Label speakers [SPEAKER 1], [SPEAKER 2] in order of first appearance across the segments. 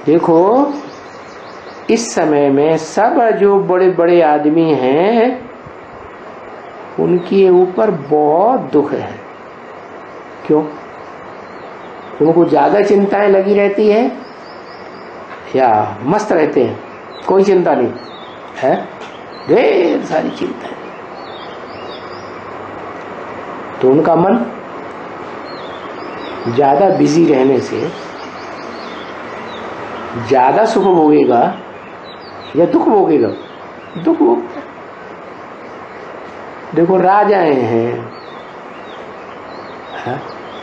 [SPEAKER 1] देखो इस समय में सब जो बड़े बड़े आदमी हैं उनके ऊपर बहुत दुख है। क्यों? उनको ज्यादा चिंताएं लगी रहती है या मस्त रहते हैं, कोई चिंता नहीं है? ढेर सारी चिंताएं। तो उनका मन ज्यादा बिजी रहने से ज्यादा सुख भोगेगा या दुख भोगेगा? दुख भोगेगा। देखो राजाएं हैं,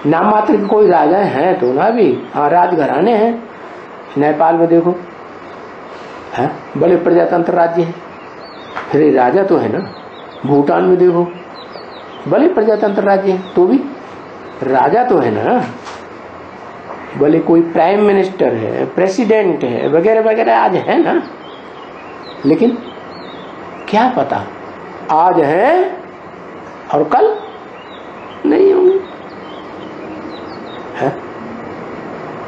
[SPEAKER 1] नाम मात्र के कोई राजाएं हैं तो ना भी, हाँ राजघराने हैं। नेपाल में देखो है बड़े प्रजातंत्र राज्य है, फिर ये राजा तो है ना। भूटान में देखो बड़े प्रजातंत्र राज्य है तो भी राजा तो है ना। भले कोई प्राइम मिनिस्टर है, प्रेसिडेंट है वगैरह वगैरह आज है ना, लेकिन क्या पता आज है और कल नहीं होंगे है?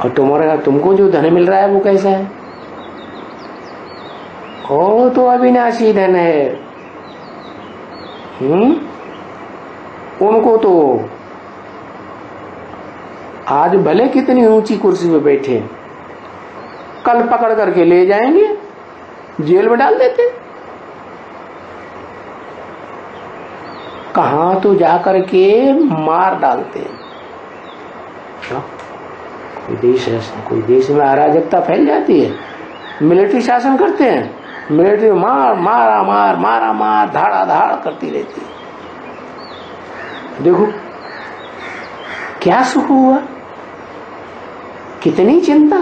[SPEAKER 1] और तुमको जो धन मिल रहा है वो कैसा है? वो तो अविनाशी धन है। उनको तो आज भले कितनी ऊंची कुर्सी पे बैठे, कल पकड़ करके ले जाएंगे, जेल में डाल देते। कहां तो जाकर के मार डालते हैं। कोई देश में अराजकता फैल जाती है, मिलिट्री शासन करते हैं, मिलिट्री मार धाड़ा धाड़ करती रहती है। देखो क्या सुख हुआ, कितनी चिंता।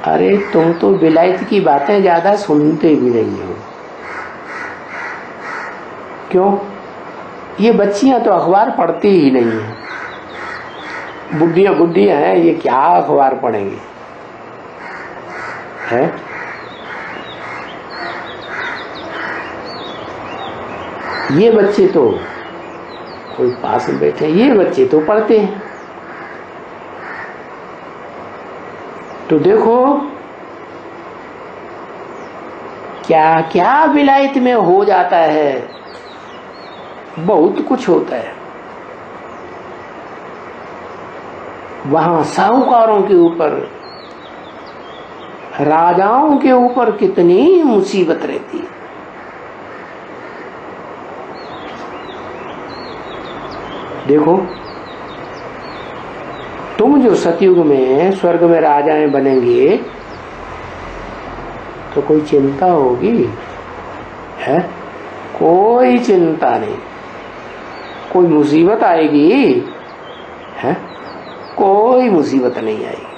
[SPEAKER 1] अरे तुम तो विलायत की बातें ज्यादा सुनते भी नहीं हो। क्यों? ये बच्चियां तो अखबार पढ़ती ही नहीं है। बुढ़ियां हैं, ये क्या अखबार पढ़ेंगे है? ये बच्चे तो कोई पास में बैठे, ये बच्चे तो पढ़ते हैं। तो देखो क्या क्या विलायत में हो जाता है, बहुत कुछ होता है। वहां साहूकारों के ऊपर, राजाओं के ऊपर कितनी मुसीबत रहती है। देखो तुम जो सतयुग में स्वर्ग में राजाएं बनेंगे तो कोई चिंता होगी है? कोई चिंता नहीं। कोई मुसीबत आएगी है? कोई मुसीबत नहीं आएगी।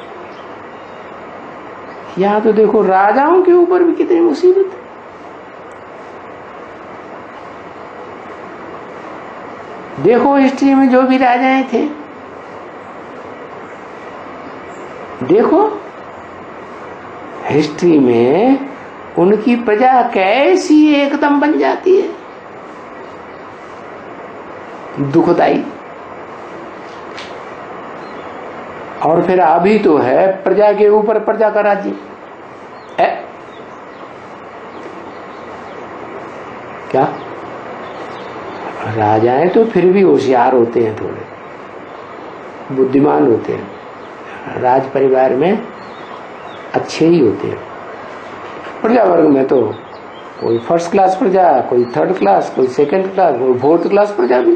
[SPEAKER 1] यहां तो देखो राजाओं के ऊपर भी कितनी मुसीबत है। देखो हिस्ट्री में जो भी राजाएं थे, देखो हिस्ट्री में उनकी प्रजा कैसी एकदम बन जाती है, दुखदाई। और फिर अभी तो है प्रजा के ऊपर प्रजा का राज्य है। क्या राजाएं तो फिर भी होशियार होते हैं, थोड़े बुद्धिमान होते हैं, राज परिवार में अच्छे ही होते हैं। प्रजा वर्ग में तो कोई फर्स्ट क्लास प्रजा, कोई थर्ड क्लास, कोई सेकंड क्लास, कोई फोर्थ क्लास प्रजा भी।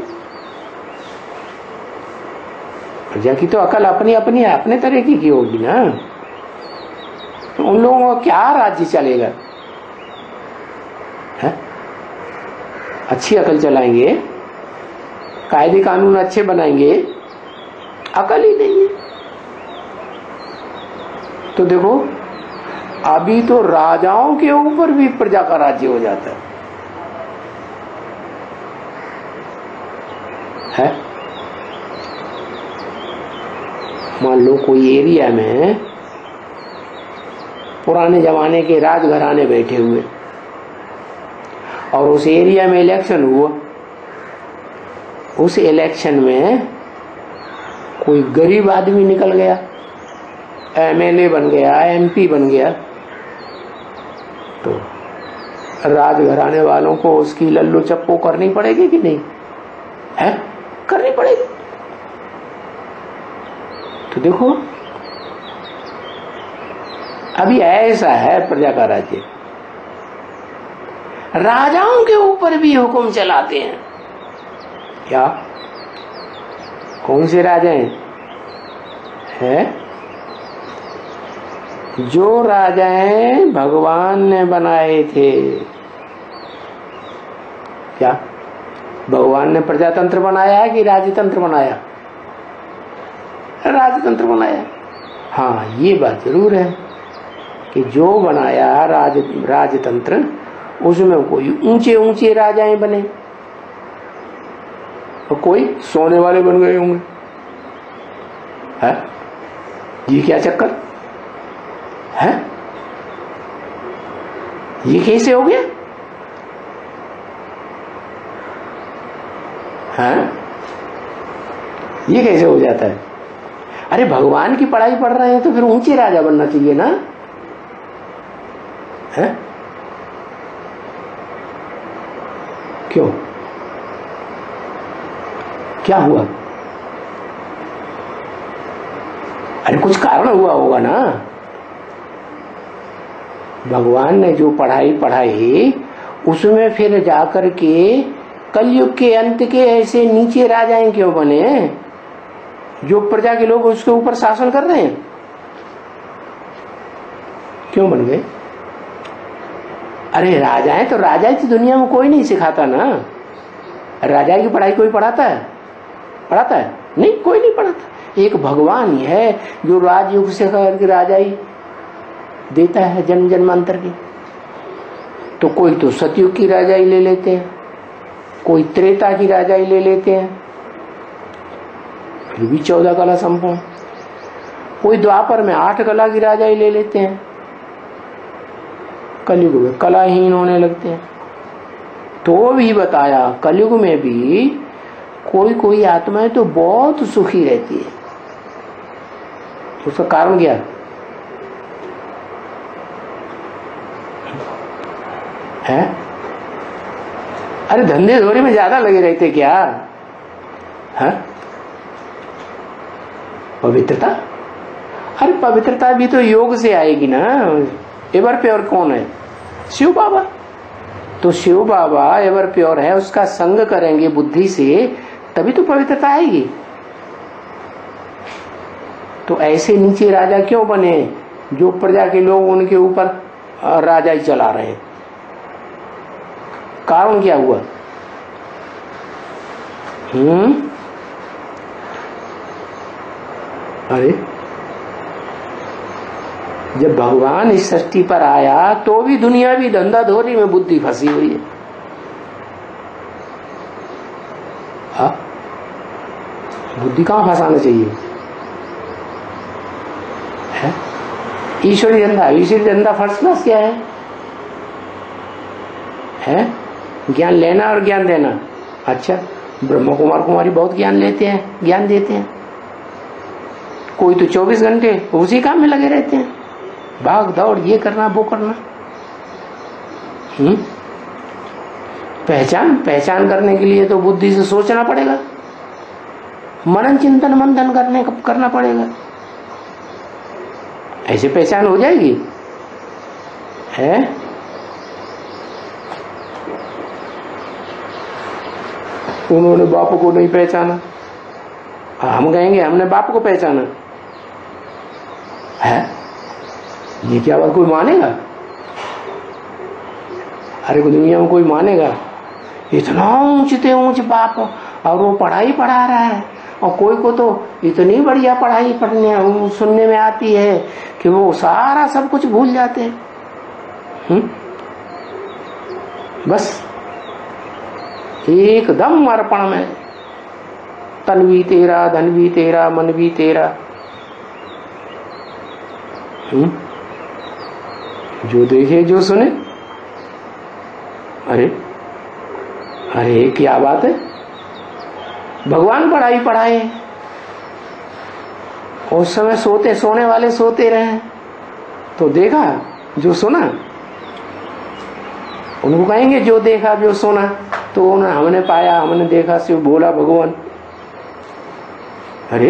[SPEAKER 1] प्रजा की तो अकल अपनी अपनी अपने तरह की होगी ना। तो उन लोगों का क्या राज्य चलेगा है? अच्छी अकल चलाएंगे, कायदे कानून अच्छे बनाएंगे, अकल ही नहीं है। तो देखो अभी तो राजाओं के ऊपर भी प्रजा का राज्य हो जाता है? मान लो कोई एरिया में पुराने जमाने के राजघराने बैठे हुए और उस एरिया में इलेक्शन हुआ, उस इलेक्शन में कोई गरीब आदमी निकल गया, एमएलए बन गया, एमपी बन गया, तो राजघराने वालों को उसकी लल्लो चप्पो करनी पड़ेगी कि नहीं है? करनी पड़ेगी। तो देखो अभी ऐसा है प्रजा का राज्य, राजाओं के ऊपर भी हुक्म चलाते हैं। क्या? कौन से राजा हैं? जो राजाएं भगवान ने बनाए थे। क्या भगवान ने प्रजातंत्र बनाया है कि राजतंत्र बनाया? राजतंत्र बनाया। हाँ, ये बात जरूर है कि जो बनाया राजतंत्र, उसमें कोई ऊंचे ऊंचे राजाएं बने और कोई सोने वाले बन गए होंगे। है ये क्या चक्कर है? ये कैसे हो गया? है ये कैसे हो जाता है? अरे भगवान की पढ़ाई पढ़ रहे हैं तो फिर ऊंचे राजा बनना चाहिए ना? है क्यों? क्या हुआ? अरे कुछ कारण हुआ होगा ना। भगवान ने जो पढ़ाई पढ़ाई उसमें फिर जाकर के कलयुग के अंत के ऐसे नीचे राजाएं क्यों बने, जो प्रजा के लोग उसके ऊपर शासन कर रहे हैं? क्यों बन गए? अरे राजाएं तो दुनिया में कोई नहीं सिखाता ना। राजा की पढ़ाई कोई पढ़ाता है? पढ़ाता है? नहीं, कोई नहीं पढ़ाता। एक भगवान ही है जो राजयुग से करके राजाई देता है जन्म जन्मांतर की। तो कोई तो सतयुग की राजाई ले लेते हैं, कोई त्रेता की राजाई ले लेते हैं, फिर भी 14 कला संपूर्ण। कोई द्वापर में 8 कला की राजाई ले लेते हैं, कलयुग में कलाहीन होने लगते हैं। तो भी बताया कलयुग में भी कोई कोई आत्माएं तो बहुत सुखी रहती है। उसका कारण क्या? है? अरे धंधे धोरी में ज्यादा लगे रहते क्या? है? पवित्रता? अरे पवित्रता भी तो योग से आएगी ना। एवर प्योर कौन है? शिव बाबा। तो शिव बाबा एवर प्योर है, उसका संग करेंगे बुद्धि से तभी तो पवित्रता आएगी। तो ऐसे नीचे राजा क्यों बने जो प्रजा के लोग उनके ऊपर राजा ही चला रहे हैं? कारण क्या हुआ? अरे जब भगवान इस सृष्टि पर आया तो भी दुनिया भी धंधा धोरी में बुद्धि फंसी हुई है। बुद्धि कहां फंसाना चाहिए? है ईश्वरी धंधा। ईश्वरी धंधा फर्स्ट क्लास क्या है? ज्ञान लेना और ज्ञान देना। अच्छा, ब्रह्मा कुमार कुमारी बहुत ज्ञान लेते हैं, ज्ञान देते हैं। कोई तो 24 घंटे उसी काम में लगे रहते हैं, भाग दौड़, ये करना वो करना। पहचान करने के लिए तो बुद्धि से सोचना पड़ेगा, मनन चिंतन मंथन करना पड़ेगा, ऐसे पहचान हो जाएगी। है उन्होंने बाप को नहीं पहचाना, हम कहेंगे हमने बाप को पहचाना। है ये क्या बात कोई मानेगा? अरे दुनिया में कोई मानेगा? इतना ऊंचते ऊंच बाप, और वो पढ़ाई पढ़ा रहा है, और कोई को तो इतनी बढ़िया पढ़ाई पढ़ने सुनने में आती है कि वो सारा सब कुछ भूल जाते हैं। बस एकदम अर्पण में, तन भी तेरा, धन भी तेरा, मन भी तेरा। जो देखे जो सुने। अरे अरे क्या बात है, भगवान पढ़ाई पढ़ाए, उस समय सोने वाले सोते रहे, तो देखा जो सुना, उनको कहेंगे जो देखा जो सुना, तो हमने पाया, हमने देखा, शिव बोला भगवान। अरे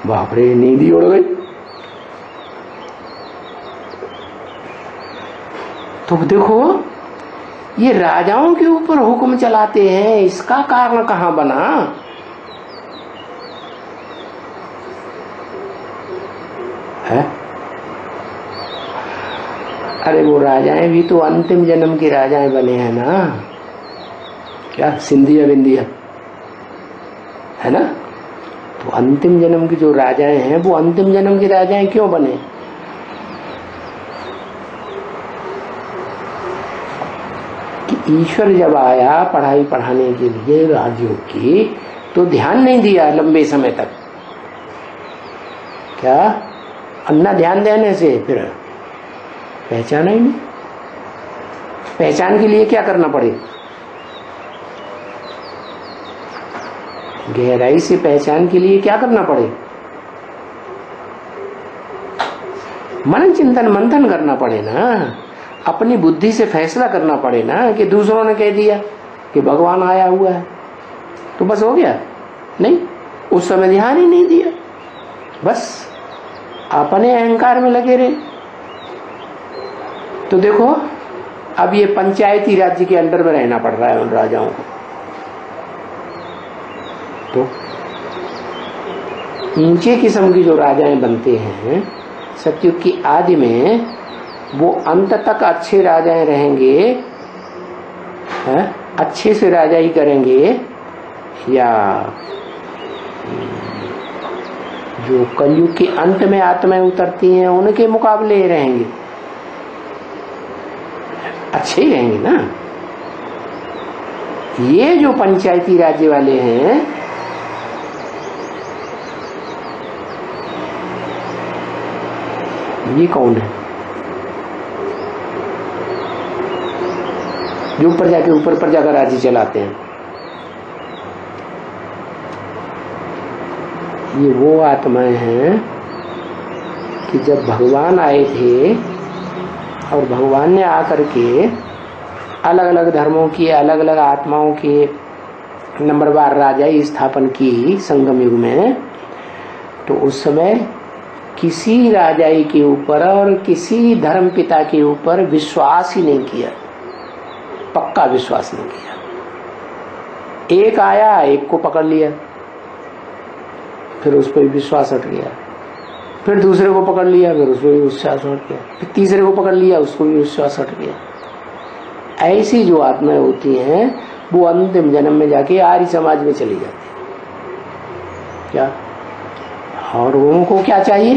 [SPEAKER 1] बाप रे, नींद ही उड़ गई। तो देखो, ये राजाओं के ऊपर हुक्म चलाते हैं, इसका कारण कहां बना? है? अरे वो राजाएं भी तो अंतिम जन्म की राजाएं बने हैं ना, क्या सिंधिया बिंदिया, है ना? तो अंतिम जन्म की जो राजाएं हैं, वो अंतिम जन्म की राजाएं क्यों बने? कि ईश्वर जब आया पढ़ाई पढ़ाने के लिए राज्यों की, तो ध्यान नहीं दिया लंबे समय तक। क्या अन्ना ध्यान देने से फिर पहचाना ही नहीं। पहचान के लिए क्या करना पड़े? गहराई से पहचान के लिए क्या करना पड़े? मन चिंतन मंथन करना पड़े ना, अपनी बुद्धि से फैसला करना पड़े ना। कि दूसरों ने कह दिया कि भगवान आया हुआ है तो बस हो गया? नहीं, उस समय ध्यान ही नहीं दिया, बस अपने अहंकार में लगे रहे। तो देखो, अब ये पंचायती राज्य के अंडर में रहना पड़ रहा है उन राजाओं को। तो ऊंचे किस्म की जो राजाएं बनते हैं सतयुग की आदि में, वो अंत तक अच्छे राजाएं रहेंगे, है? अच्छे से राजाई करेंगे, या जो कलयुग के अंत में आत्माएं उतरती हैं उनके मुकाबले रहेंगे? अच्छे ही रहेंगे ना। ये जो पंचायती राज्य वाले हैं, ये कौन है? जो प्रजा के ऊपर प्रजा का राज्य चलाते हैं। ये वो आत्माएं हैं कि जब भगवान आए थे और भगवान ने आकर के अलग अलग धर्मों की, अलग अलग आत्माओं के नंबरवार राजाई स्थापन की संगम युग में, तो उस समय किसी राजाई के ऊपर और किसी धर्म पिता के ऊपर विश्वास ही नहीं किया, पक्का विश्वास नहीं किया। एक आया, एक को पकड़ लिया, फिर उस पर विश्वास हट गया, फिर दूसरे को पकड़ लिया, फिर उस पर विश्वास हट गया, फिर तीसरे को पकड़ लिया, उसको भी विश्वास हट गया। ऐसी जो आत्माएं होती हैं वो अंतिम जन्म में जाके आर्य समाज में चली जाती है। क्या? और उनको क्या चाहिए?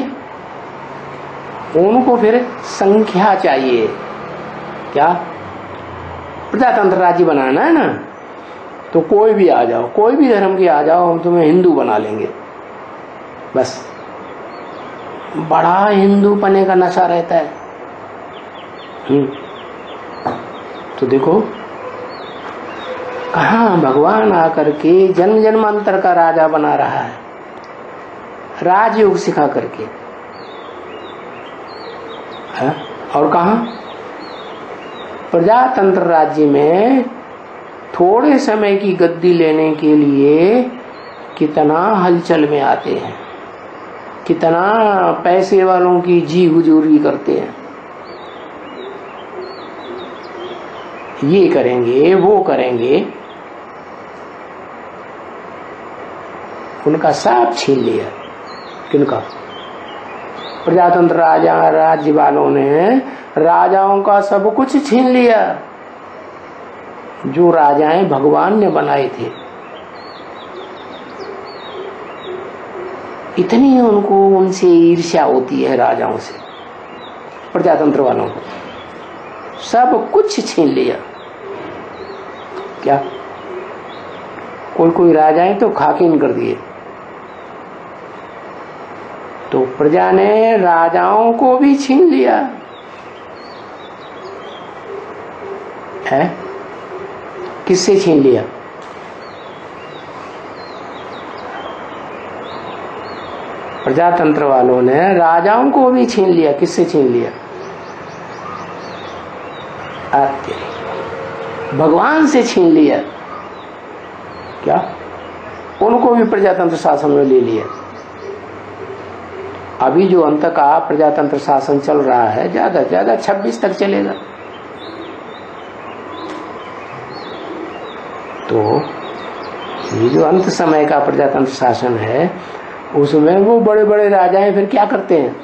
[SPEAKER 1] उनको फिर संख्या चाहिए। क्या? प्रजातंत्र राज्य बनाना है ना, तो कोई भी आ जाओ, कोई भी धर्म के आ जाओ, हम तुम्हें हिंदू बना लेंगे, बस। बड़ा हिंदू पने का नशा रहता है। तो देखो, कहाँ भगवान आकर के जन्म जन्मांतर का राजा बना रहा है, राजयोग सिखा करके, है? और कहाँ प्रजातंत्र राज्य में थोड़े समय की गद्दी लेने के लिए कितना हलचल में आते हैं, कितना पैसे वालों की जी हुजूरी करते हैं। ये करेंगे, वो करेंगे, उनका सब छीन लिया। किनका? प्रजातंत्र राज्य वालों ने राजाओं का सब कुछ छीन लिया, जो राजाएं भगवान ने बनाए थे। इतनी उनको उनसे ईर्ष्या होती है राजाओं से, प्रजातंत्र वालों को सब कुछ छीन लिया। क्या? कोई कोई राजाएं तो खाकिन कर दिए। तो प्रजा ने राजाओं को भी छीन लिया है। किससे छीन लिया? प्रजातंत्र वालों ने राजाओं को भी छीन लिया। किससे छीन लिया? भगवान से छीन लिया। क्या? उनको भी प्रजातंत्र शासन में ले लिया। अभी जो अंत का प्रजातंत्र शासन चल रहा है ज्यादा से ज्यादा 26 तक चलेगा। तो ये जो अंत समय का प्रजातंत्र शासन है उसमें वो बड़े बड़े राजाएं फिर क्या करते हैं,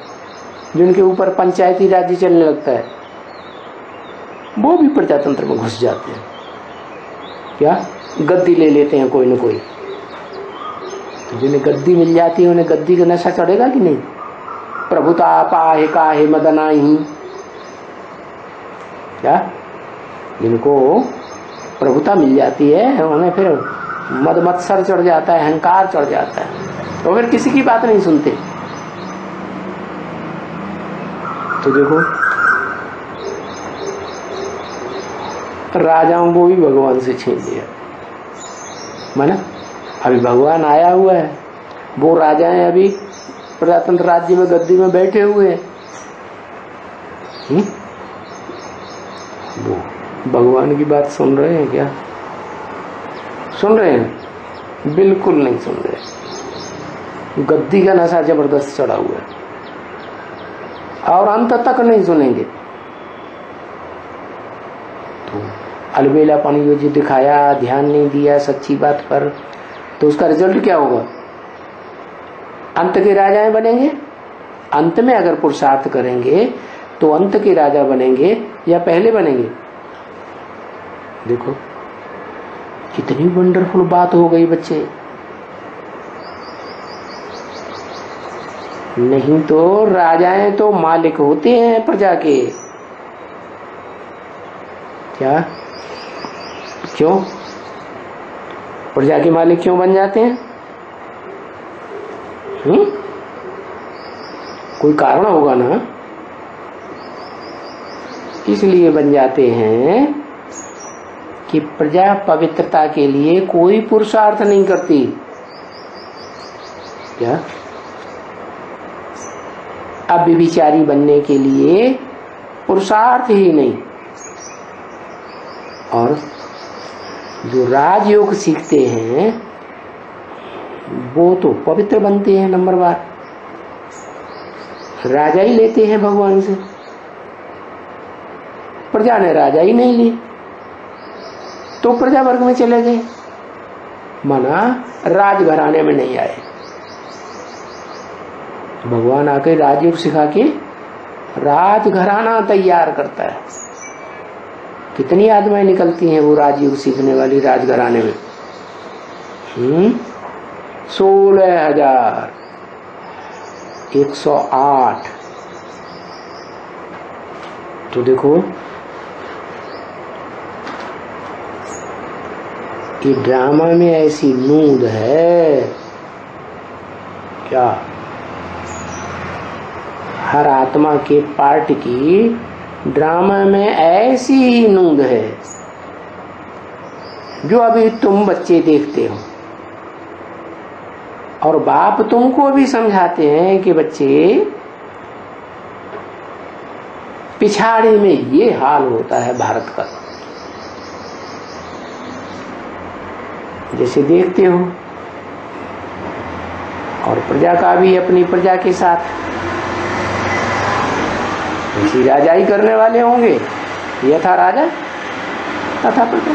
[SPEAKER 1] जिनके ऊपर पंचायती राज्य चलने लगता है, वो भी प्रजातंत्र में घुस जाते हैं। क्या? गद्दी ले लेते हैं कोई न कोई। तो जिन्हें गद्दी मिल जाती है उन्हें गद्दी का नशा चढ़ेगा कि नहीं? प्रभुता पाहे काहे मदनाही। क्या? जिनको प्रभुता मिल जाती है उन्हें फिर मद मत्सर चढ़ जाता है, अहंकार चढ़ जाता है, तो फिर किसी की बात नहीं सुनते। तो देखो राजाओं को भी भगवान से छीन लिया। माना अभी भगवान आया हुआ है, वो राजाएं अभी प्रजातंत्र राज्य में गद्दी में बैठे हुए हैं। वो भगवान की बात सुन रहे हैं क्या? सुन रहे हैं? बिल्कुल नहीं सुन रहे। गद्दी का नशा जबरदस्त चढ़ा हुआ है और अंत तक नहीं सुनेंगे। तो अलबेलापन जो दिखाया, ध्यान नहीं दिया सच्ची बात पर, तो उसका रिजल्ट क्या होगा? अंत के राजाएं बनेंगे। अंत में अगर पुरुषार्थ करेंगे तो अंत के राजा बनेंगे या पहले बनेंगे? देखो कितनी वंडरफुल बात हो गई बच्चे। नहीं तो राजाएं तो मालिक होते हैं प्रजा के। क्या? क्यों? प्रजा के मालिक क्यों बन जाते हैं? कोई कारण होगा ना। इसलिए बन जाते हैं कि प्रजा पवित्रता के लिए कोई पुरुषार्थ नहीं करती। क्या? अब व्यभिचारी बनने के लिए पुरुषार्थ ही नहीं। और जो राजयोग सीखते हैं वो तो पवित्र बनते हैं। नंबर बार राजा ही लेते हैं भगवान से। प्रजा ने राजा ही नहीं ली तो प्रजा वर्ग में चले गए, मना राजघराने में नहीं आए। भगवान आके राजयोग सिखा के राजघराना तैयार करता है। कितनी आत्माएं निकलती हैं वो राजयोग सीखने वाली राजघराने में? 16,108। तो देखो ये ड्रामा में ऐसी नूंद है। क्या? हर आत्मा के पार्ट की ड्रामा में ऐसी ही नूंद है जो अभी तुम बच्चे देखते हो। और बाप तुमको भी समझाते हैं कि बच्चे पिछाड़ी में ये हाल होता है भारत का, जैसे देखते हो। और प्रजा का भी अपनी प्रजा के साथ इसी राजाई करने वाले होंगे। यथा राजा तथा प्रजा।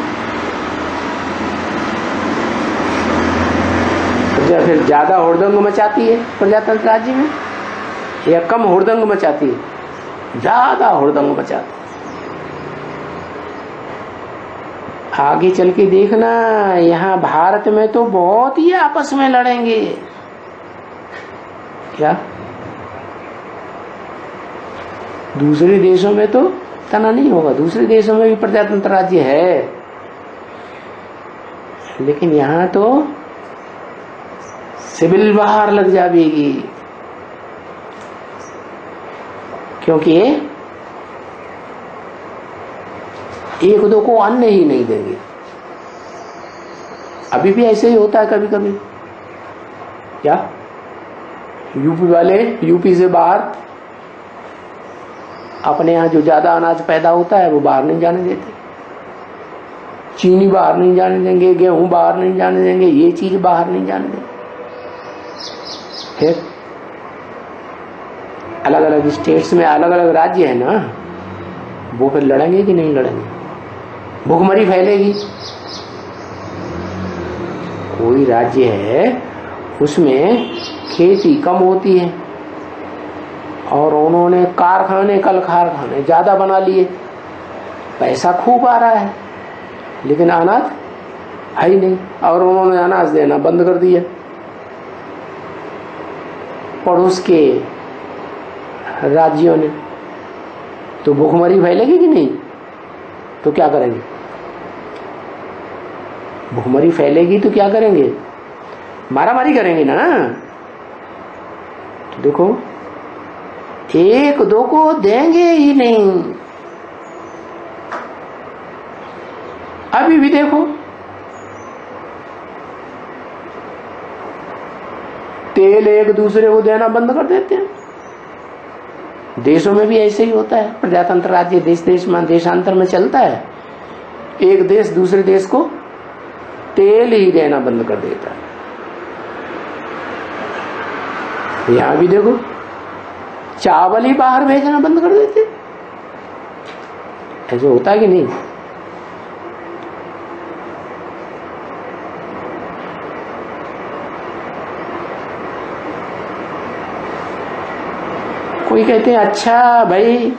[SPEAKER 1] प्रजा फिर ज्यादा हुड़दंग मचाती है प्रजातंत्र राज्य में या कम हुड़दंग मचाती है? ज्यादा हुड़दंग मचाती। आगे चल के देखना, यहाँ भारत में तो बहुत ही आपस में लड़ेंगे। क्या? दूसरे देशों में तो तना नहीं होगा। दूसरे देशों में भी प्रजातंत्र राज्य है, लेकिन यहाँ तो सिविल बाहर लग जाएगी, क्योंकि एक दो को अन्न ही नहीं देंगे। अभी भी ऐसे ही होता है कभी कभी। क्या? यूपी वाले यूपी से बाहर, अपने यहाँ जो ज्यादा अनाज पैदा होता है वो बाहर नहीं जाने देते, चीनी बाहर नहीं जाने देंगे, गेहूं बाहर नहीं जाने देंगे, ये चीज बाहर नहीं जाने देंगे। फिर अलग अलग स्टेट्स में अलग अलग राज्य है ना, वो फिर लड़ेंगे कि नहीं लड़ेंगे? भुखमरी फैलेगी। कोई राज्य है उसमें खेती कम होती है और उन्होंने कारखाने कल कारखाने ज्यादा बना लिए, पैसा खूब आ रहा है लेकिन अनाज है ही नहीं, और उन्होंने अनाज देना बंद कर दिया। पड़ोस के राज्यों ने, तो भूखमरी फैलेगी कि नहीं? तो क्या करेंगे? भूखमरी फैलेगी तो क्या करेंगे? मारामारी करेंगे ना। तो देखो, एक दो को देंगे ही नहीं। अभी भी देखो, तेल एक दूसरे को देना बंद कर देते हैं। देशों में भी ऐसे ही होता है, प्रजातंत्र राज्य देश देशांतर में चलता है। एक देश दूसरे देश को तेल ही देना बंद कर देता है। यहां भी देखो, चावल ही बाहर भेजना बंद कर देते। ऐसे होता है कि नहीं? कोई कहते हैं अच्छा भाई,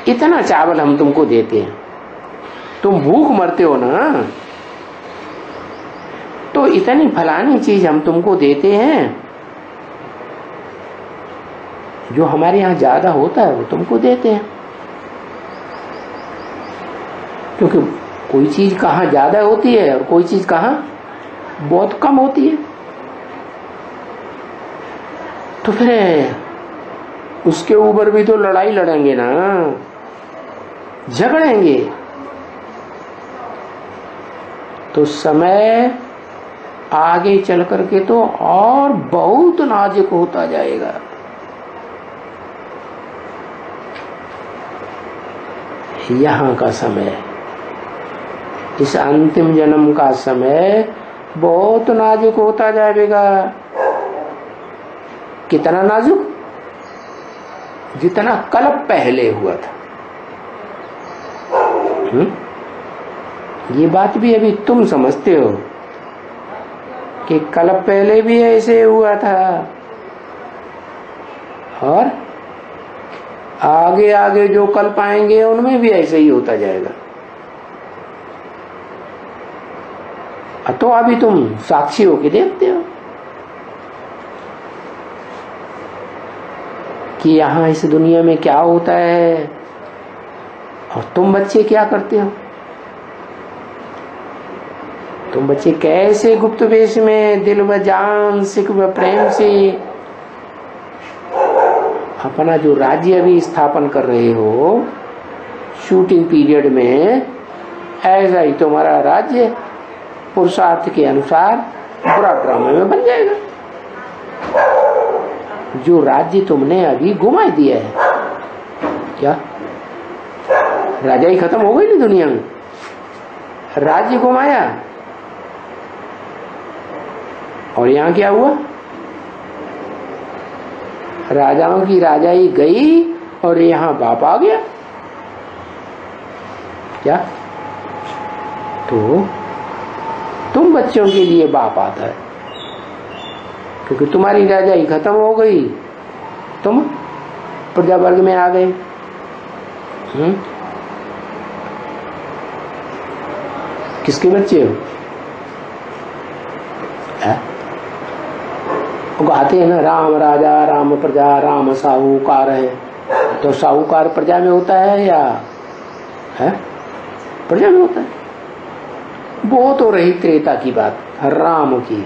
[SPEAKER 1] इतना चावल हम तुमको देते हैं, तुम भूख मरते हो ना, तो इतनी फलानी चीज हम तुमको देते हैं, जो हमारे यहाँ ज्यादा होता है वो तुमको देते हैं। क्योंकि कोई चीज कहाँ ज्यादा होती है और कोई चीज कहाँ बहुत कम होती है। तो फिर उसके ऊपर भी तो लड़ाई लड़ेंगे ना, झगड़ेंगे। तो समय आगे चल करके तो और बहुत नाजुक होता जाएगा। यहाँ का समय, इस अंतिम जन्म का समय बहुत नाजुक होता जाएगा। कितना नाजुक? जितना कल पहले हुआ था। ये बात भी अभी तुम समझते हो कि कल पहले भी ऐसे हुआ था और आगे आगे जो कल पाएंगे उनमें भी ऐसे ही होता जाएगा। तो अभी तुम साक्षी होके देखते हो कि यहाँ इस दुनिया में क्या होता है और तुम बच्चे क्या करते हो। तुम बच्चे कैसे गुप्त वेश में दिल व जान सिख व प्रेम से अपना जो राज्य अभी स्थापन कर रहे हो शूटिंग पीरियड में, ऐसा ही तुम्हारा राज्य पुरुषार्थ के अनुसार बुरा ड्रामे में बन जाएगा। जो राज्य तुमने अभी घुमा दिया है, क्या राजा ही खत्म हो गई ना दुनिया में? राज्य घुमाया और यहाँ क्या हुआ? राजाओं की राजाई गई और यहाँ बाप आ गया। क्या? तो तुम बच्चों के लिए बाप आता है, क्योंकि तुम्हारी राजाई खत्म हो गई, तुम प्रजा वर्ग में आ गए। किसके बच्चे हो? गाते हैं ना, राम राजा राम प्रजा राम साहूकार है। तो साहूकार प्रजा में होता है या है? प्रजा में होता है। वो तो रही त्रेता की बात, राम की।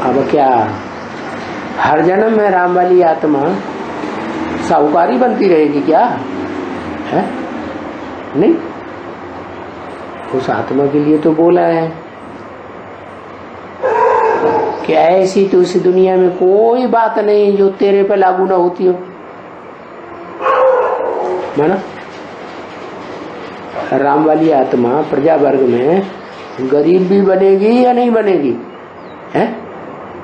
[SPEAKER 1] अब क्या हर जन्म में राम वाली आत्मा साहूकारी बनती रहेगी क्या? है नहीं, उस आत्मा के लिए तो बोला है कि ऐसी तो इस दुनिया में कोई बात नहीं जो तेरे पे लागू ना होती हो, माना। राम वाली आत्मा प्रजा वर्ग में गरीब भी बनेगी या नहीं बनेगी, है?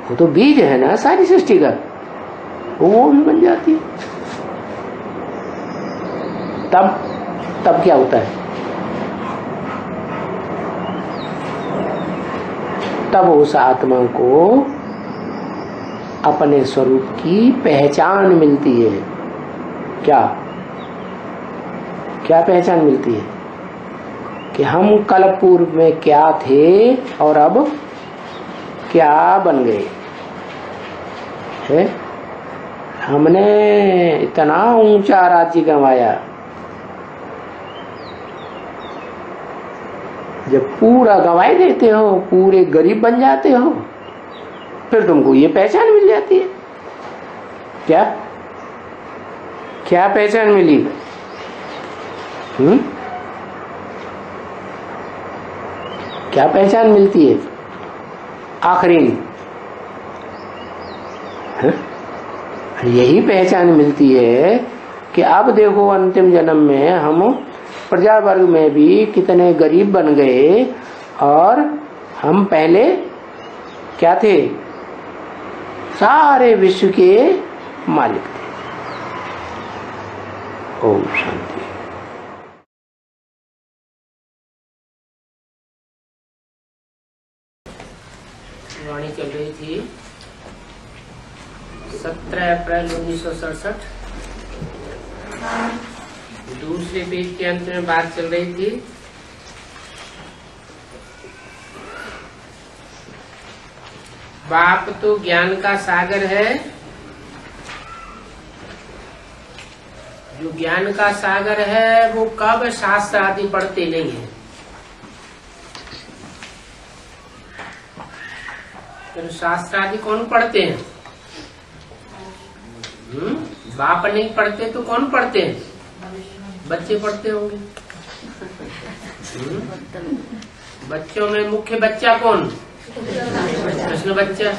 [SPEAKER 1] वो तो बीज है ना सारी सृष्टि का, वो भी बन जाती है। तब क्या होता है? तब उस आत्मा को अपने स्वरूप की पहचान मिलती है। क्या पहचान मिलती है? कि हम कल पूर्व में क्या थे और अब क्या बन गए है। हमने इतना ऊंचा राज्य गंवाया, जब पूरा गंवाए देते हो, पूरे गरीब बन जाते हो, फिर तुमको ये पहचान मिल जाती है। क्या पहचान मिली? क्या पहचान मिलती है आखिरी में? यही पहचान मिलती है कि अब देखो अंतिम जन्म में हम प्रजा वर्ग में भी कितने गरीब बन गए, और हम पहले क्या थे? सारे विश्व के मालिक थे। ओम शांति। वाणी चल रही थी 17 अप्रैल 1967, दूसरे पेज के अंत में बात चल रही थी बाप तो ज्ञान का सागर है, जो ज्ञान का सागर है वो कब शास्त्र आदि पढ़ते नहीं है। तो शास्त्र आदि कौन पढ़ते हैं? बाप नहीं पढ़ते तो कौन पढ़ते हैं? बच्चे पढ़ते होंगे। बच्चों में मुख्य बच्चा कौन? कृष्ण बच्चा।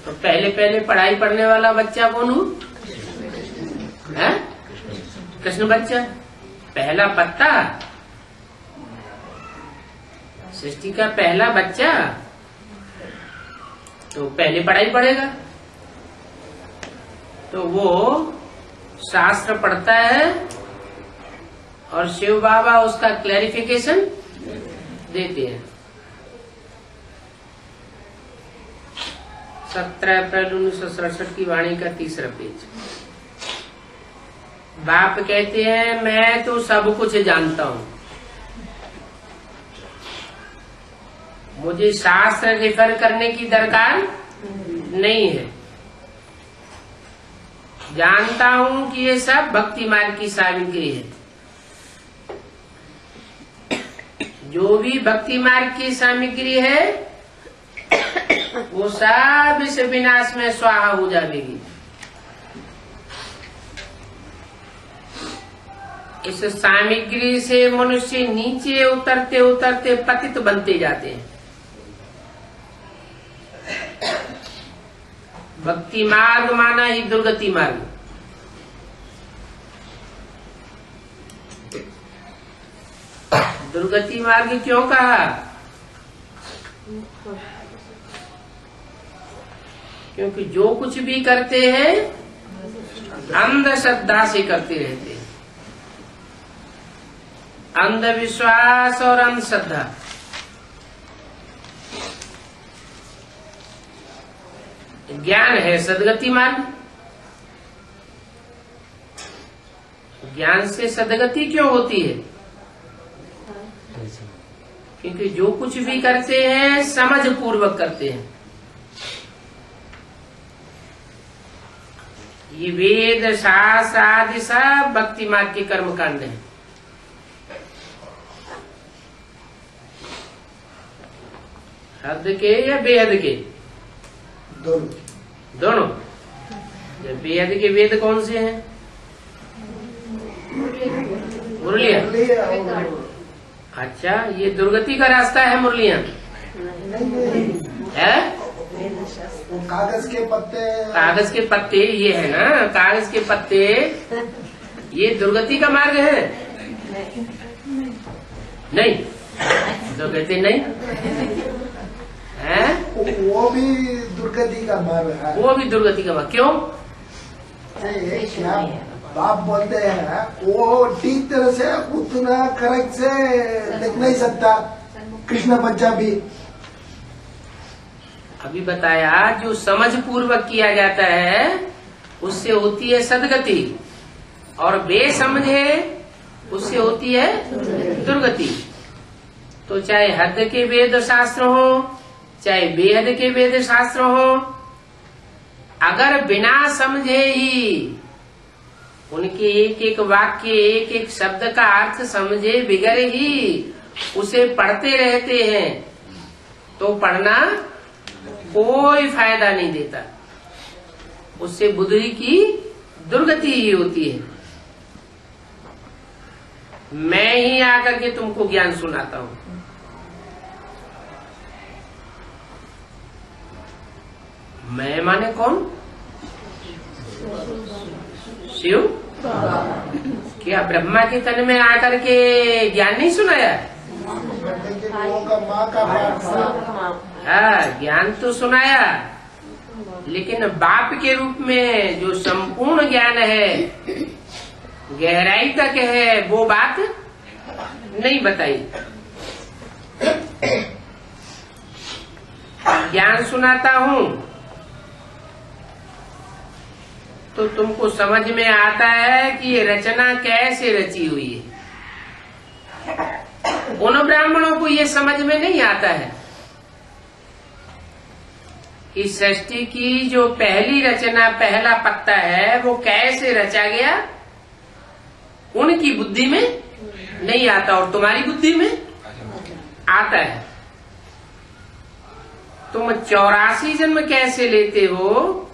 [SPEAKER 1] तो पहले पढ़ाई पढ़ने वाला बच्चा कौन हो? है कृष्ण बच्चा। पहला पत्ता, सृष्टि का पहला बच्चा, तो पहले पढ़ाई पढ़ेगा। तो वो शास्त्र पढ़ता है और शिव बाबा उसका क्लैरिफिकेशन देते हैं। 17 अप्रैल 1967 की वाणी का तीसरा पेज। बाप कहते हैं मैं तो सब कुछ जानता हूँ, मुझे शास्त्र रेफर करने की दरकार नहीं है। जानता हूँ कि ये सब भक्ति मार्ग की सामग्री है। जो भी भक्ति मार्ग की सामग्री है वो सब इस विनाश में स्वाहा हो जाएगी। इस सामग्री से मनुष्य नीचे उतरते उतरते पतित बनते जाते हैं। भक्ति मार्ग माना ही दुर्गति मार्ग। दुर्गति मार्ग क्यों कहा? क्योंकि जो कुछ भी करते हैं अंधश्रद्धा से करते रहते हैं। अंधविश्वास और अंधश्रद्धा। ज्ञान है सदगति मार्ग। ज्ञान से सदगति क्यों होती है? क्योंकि जो कुछ भी करते हैं समझ पूर्वक करते हैं। ये वेद शास्त्र आदि सब भक्ति मार्ग के कर्म कांड है। हद के या बेहद के? दोनों। बेहद के वेद कौन से हैं? मुरलियां। अच्छा, ये दुर्गति का रास्ता है मुरलियां है?
[SPEAKER 2] वो कागज के पत्ते,
[SPEAKER 1] कागज के पत्ते ये है ना, कागज के पत्ते ये दुर्गति का मार्ग है? नहीं, तो कहते नहीं है,
[SPEAKER 2] वो भी दुर्गति का मार्ग है।
[SPEAKER 1] वो भी दुर्गति का मार्ग। क्यों?
[SPEAKER 2] क्या बाप बोलते हैं, वो ठीक तरह से उतना करेक्ट से लिख नहीं सकता कृष्ण पंजाबी।
[SPEAKER 1] अभी बताया, जो समझ पूर्वक किया जाता है उससे होती है सदगति, और बेसमझे उससे होती है दुर्गति। तो चाहे हद के वेद शास्त्र हो, चाहे बेहद के वेद शास्त्र हो, अगर बिना समझे ही उनके एक एक वाक्य, एक एक शब्द का अर्थ समझे बिगड़ ही उसे पढ़ते रहते हैं, तो पढ़ना कोई फायदा नहीं देता, उससे बुद्धि की दुर्गति ही होती है। मैं ही आकर के तुमको ज्ञान सुनाता हूँ। मैं माने कौन? शिव? क्या ब्रह्मा के तन में आकर के ज्ञान नहीं सुनाया? हाँ, ज्ञान तो सुनाया, लेकिन बाप के रूप में जो संपूर्ण ज्ञान है, गहराई तक है, वो बात नहीं बताई। ज्ञान सुनाता हूँ तो तुमको समझ में आता है कि ये रचना कैसे रची हुई है। उन ब्राह्मणों को ये समझ में नहीं आता है कि सृष्टि की जो पहली रचना, पहला पत्ता है, वो कैसे रचा गया, उनकी बुद्धि में नहीं आता, और तुम्हारी बुद्धि में आता है। तुम 84 जन्म कैसे लेते हो,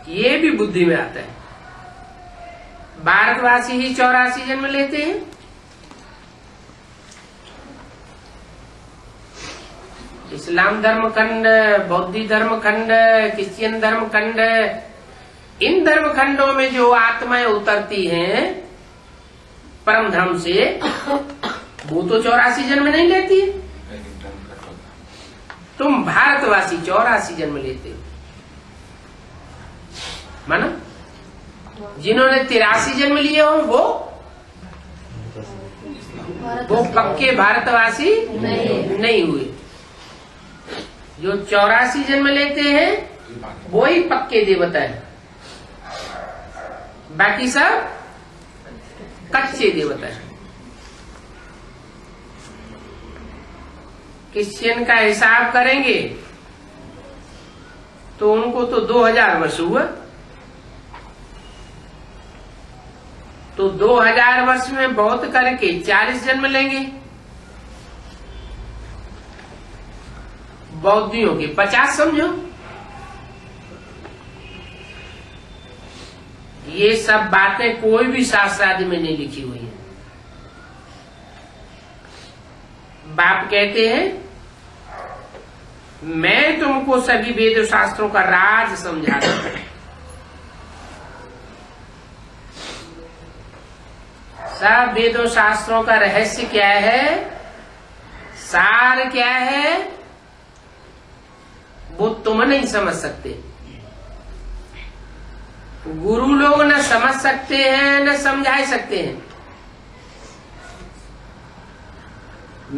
[SPEAKER 1] ये भी बुद्धि में आता है। भारतवासी ही 84 जन्म लेते हैं। इस्लाम धर्म खंड, बौद्ध धर्म खंड, क्रिश्चियन धर्म खंड, इन धर्म खंडों में जो आत्माएं उतरती हैं परम धाम से, वो तो 84 जन्म नहीं लेती है। तुम भारतवासी 84 जन्म लेते हो, माना? जिन्होंने 83 जन्म लिए हो वो पक्के भारतवासी नहीं हुए। जो 84 जन्म लेते हैं वो ही पक्के देवता है, बाकी सब कच्चे देवता है। क्रिश्चियन का हिसाब करेंगे तो उनको तो 2000 वर्ष हुआ, तो 2000 वर्ष में बहुत करके 40 जन्म लेंगे। बौद्धियों के 50 समझो। ये सब बातें कोई भी शास्त्र आदि में नहीं लिखी हुई है। बाप कहते हैं, मैं तुमको सभी वेद शास्त्रों का राज समझाता हूं। सब वेदों शास्त्रों का रहस्य क्या है, सार क्या है, वो तुम नहीं समझ सकते। गुरु लोग न समझ सकते हैं न समझा सकते हैं।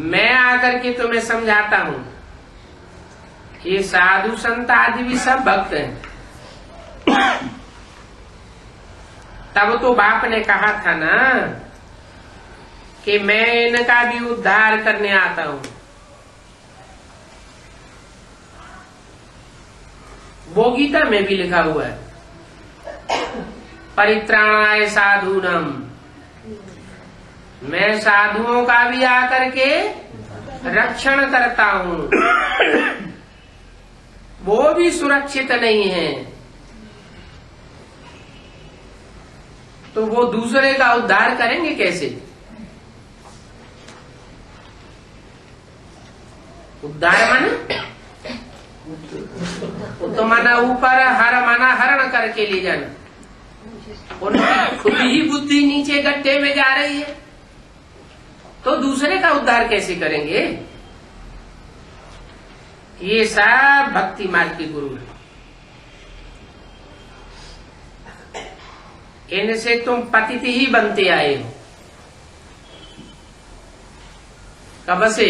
[SPEAKER 1] मैं आकर के तुम्हें समझाता हूं। ये साधु संत आदि भी सब भक्त हैं। तब तो बाप ने कहा था ना कि मैं इनका भी उद्धार करने आता हूं। वो गीता में भी लिखा हुआ है, परित्राणाय साधूनाम। मैं साधुओं का भी आकर के रक्षण करता हूं। वो भी सुरक्षित नहीं है, तो वो दूसरे का उद्धार करेंगे कैसे? उद्धार माने
[SPEAKER 3] तो माना ऊपर, हर माना हरण करके ले जाना। उनकी खुद ही बुद्धि नीचे गड्ढे में जा रही है, तो दूसरे का उद्धार कैसे करेंगे? ये सब भक्ति मार्ग के गुरु हैं। इनसे तुम पतित ही बनते आए हो। कब से?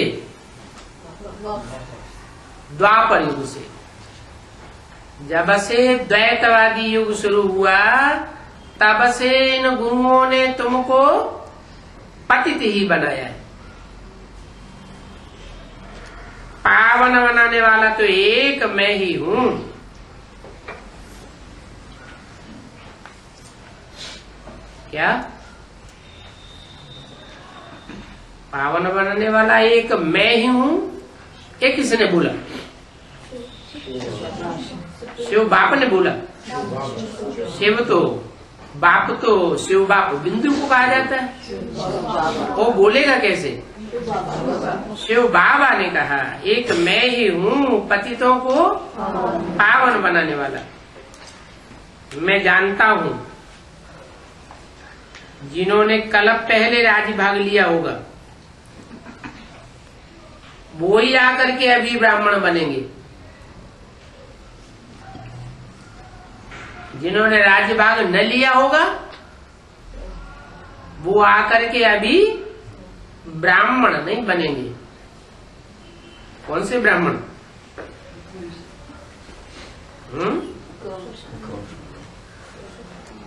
[SPEAKER 3] द्वापर युग से। जब से द्वैतवादी युग शुरू हुआ, तब से इन गुरुओं ने तुमको पतित ही बनाया है। पावन बनाने वाला तो एक मैं ही हूं। क्या? पावन बनाने वाला एक मैं ही हूं। ये किसने बोला? शिव बाप ने बोला। शिव तो बाप, तो शिव बाप बिंदु को कहा जाता है। वो बोलेगा कैसे? शिव बाबा ने कहा एक मैं ही हूं पतितों को पावन बनाने वाला। मैं जानता हूं जिन्होंने कल पहले राजभाग लिया होगा, वो ही आकर के अभी ब्राह्मण बनेंगे। जिन्होंने राजभाग न लिया होगा, वो आकर के अभी ब्राह्मण नहीं बनेंगे। कौन से ब्राह्मण?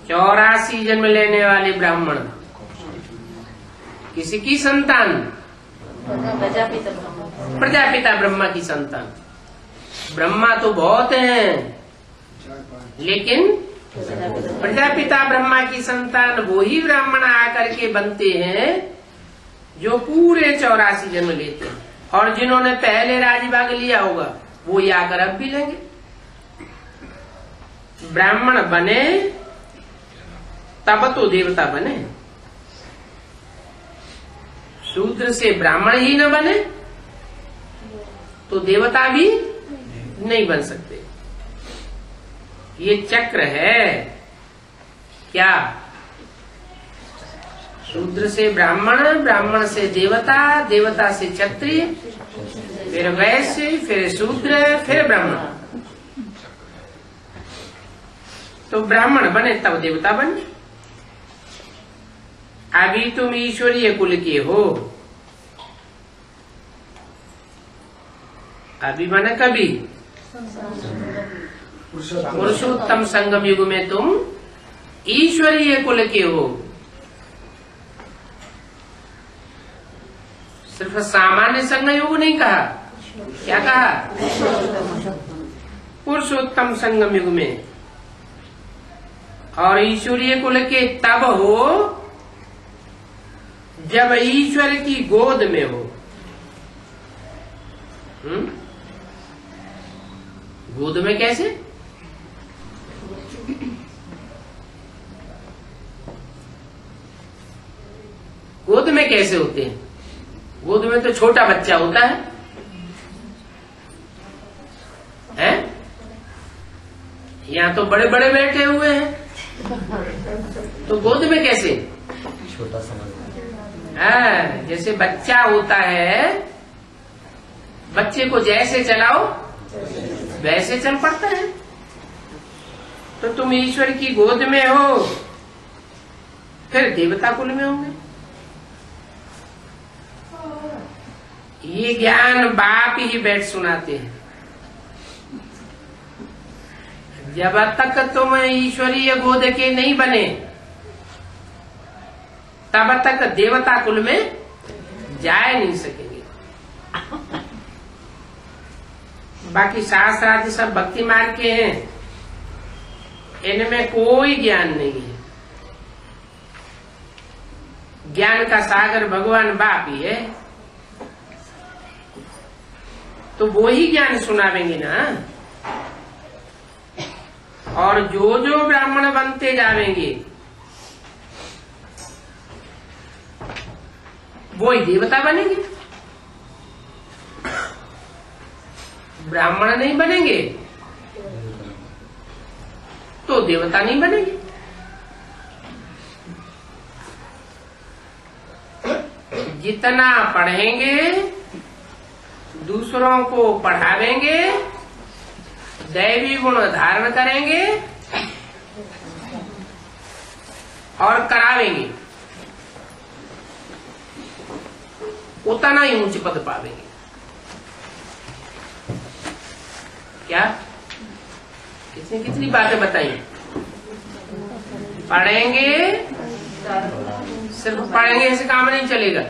[SPEAKER 3] 84 जन्म लेने वाले ब्राह्मण। किसी की संतान? प्रजापिता ब्रह्मा की संतान। ब्रह्मा तो बहुत हैं, लेकिन प्रजापिता ब्रह्मा की संतान वो ही ब्राह्मण आकर के बनते हैं जो पूरे 84 जन्म लेते हैं। और जिन्होंने पहले राजभाग लिया होगा, वो ही आकर अब भी लेंगे। ब्राह्मण बने तब तो देवता बने। शूद्र से ब्राह्मण ही न बने तो देवता भी नहीं बन सकते। ये चक्र है। क्या? शूद्र से ब्राह्मण, ब्राह्मण से देवता, देवता से क्षत्रिय, फिर वैश्य, फिर शूद्र, फिर ब्राह्मण। तो ब्राह्मण बने तब देवता बने। अभी तुम ईश्वरीय कुल के हो। अभी बने कभी? पुरुषोत्तम संगम युग में तुम ईश्वरीय कुल के हो। सिर्फ सामान्य संगम युग नहीं कहा। क्या कहा? पुरुषोत्तम संगम युग में। और ईश्वरीय कुल के तब हो जब ईश्वर की गोद में हो। गोद में कैसे? गोद में कैसे होते हैं? गोद में तो छोटा बच्चा होता है, हैं? यहाँ तो बड़े बड़े बैठे हुए हैं, तो गोद में कैसे?
[SPEAKER 4] छोटा समझ।
[SPEAKER 3] हाँ, जैसे बच्चा होता है, बच्चे को जैसे चलाओ वैसे चल पड़ता है। तो तुम ईश्वर की गोद में हो, फिर देवता कुल में होंगे। ये ज्ञान बाप ही बैठ सुनाते हैं। जब तक तुम ईश्वरीय गोद के नहीं बने, तब तक देवता कुल में जा नहीं सकेंगे। बाकी शास्त्र आदि सब भक्ति मार्ग के हैं, इनमें कोई ज्ञान नहीं है। ज्ञान का सागर भगवान बाप ही है, तो वो ही ज्ञान सुनावेंगे ना। और जो जो ब्राह्मण बनते जावेंगे, वो ही देवता बनेंगे। ब्राह्मण नहीं बनेंगे तो देवता नहीं बनेंगे। जितना पढ़ेंगे, दूसरों को पढ़ावेंगे, दैवी गुण धारण करेंगे और करावेंगे, उतना ही ऊंच पद पावेंगे। क्या किसने कितनी बातें बताई? पढ़ेंगे, सिर्फ पढ़ेंगे से काम नहीं चलेगा,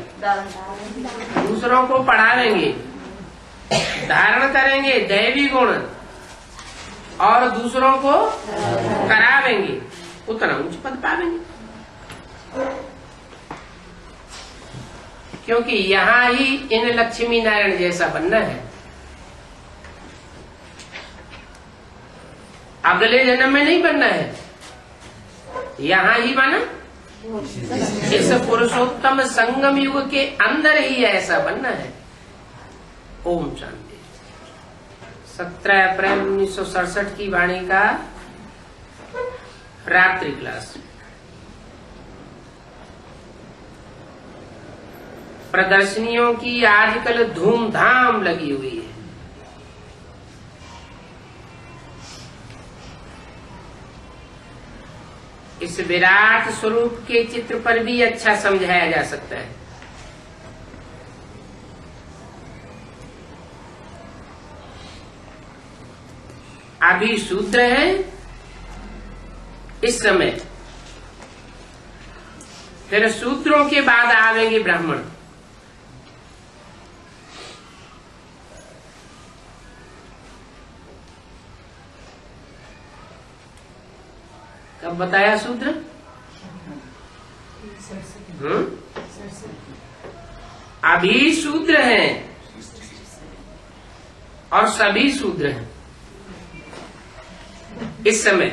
[SPEAKER 3] दूसरों को पढ़ावेंगे, धारण करेंगे दैवी गुण और दूसरों को करावेंगे, उतना ऊंच पद पावेंगे। क्योंकि यहाँ ही इन लक्ष्मी नारायण जैसा बनना है। अगले जन्म में नहीं बनना है, यहाँ ही बना। इस पुरुषोत्तम संगम युग के अंदर ही ऐसा बनना है। ओम शांति। 17 अप्रैल 1967 की वाणी का रात्रि क्लास। प्रदर्शनियों की आजकल धूमधाम लगी हुई है। इस विराट स्वरूप के चित्र पर भी अच्छा समझाया जा सकता है। अभी शूद्र है इस समय, फिर शूद्रों के बाद आवेंगे ब्राह्मण। कब बताया शूद्र? अभी शूद्र हैं और सभी शूद्र हैं इस समय।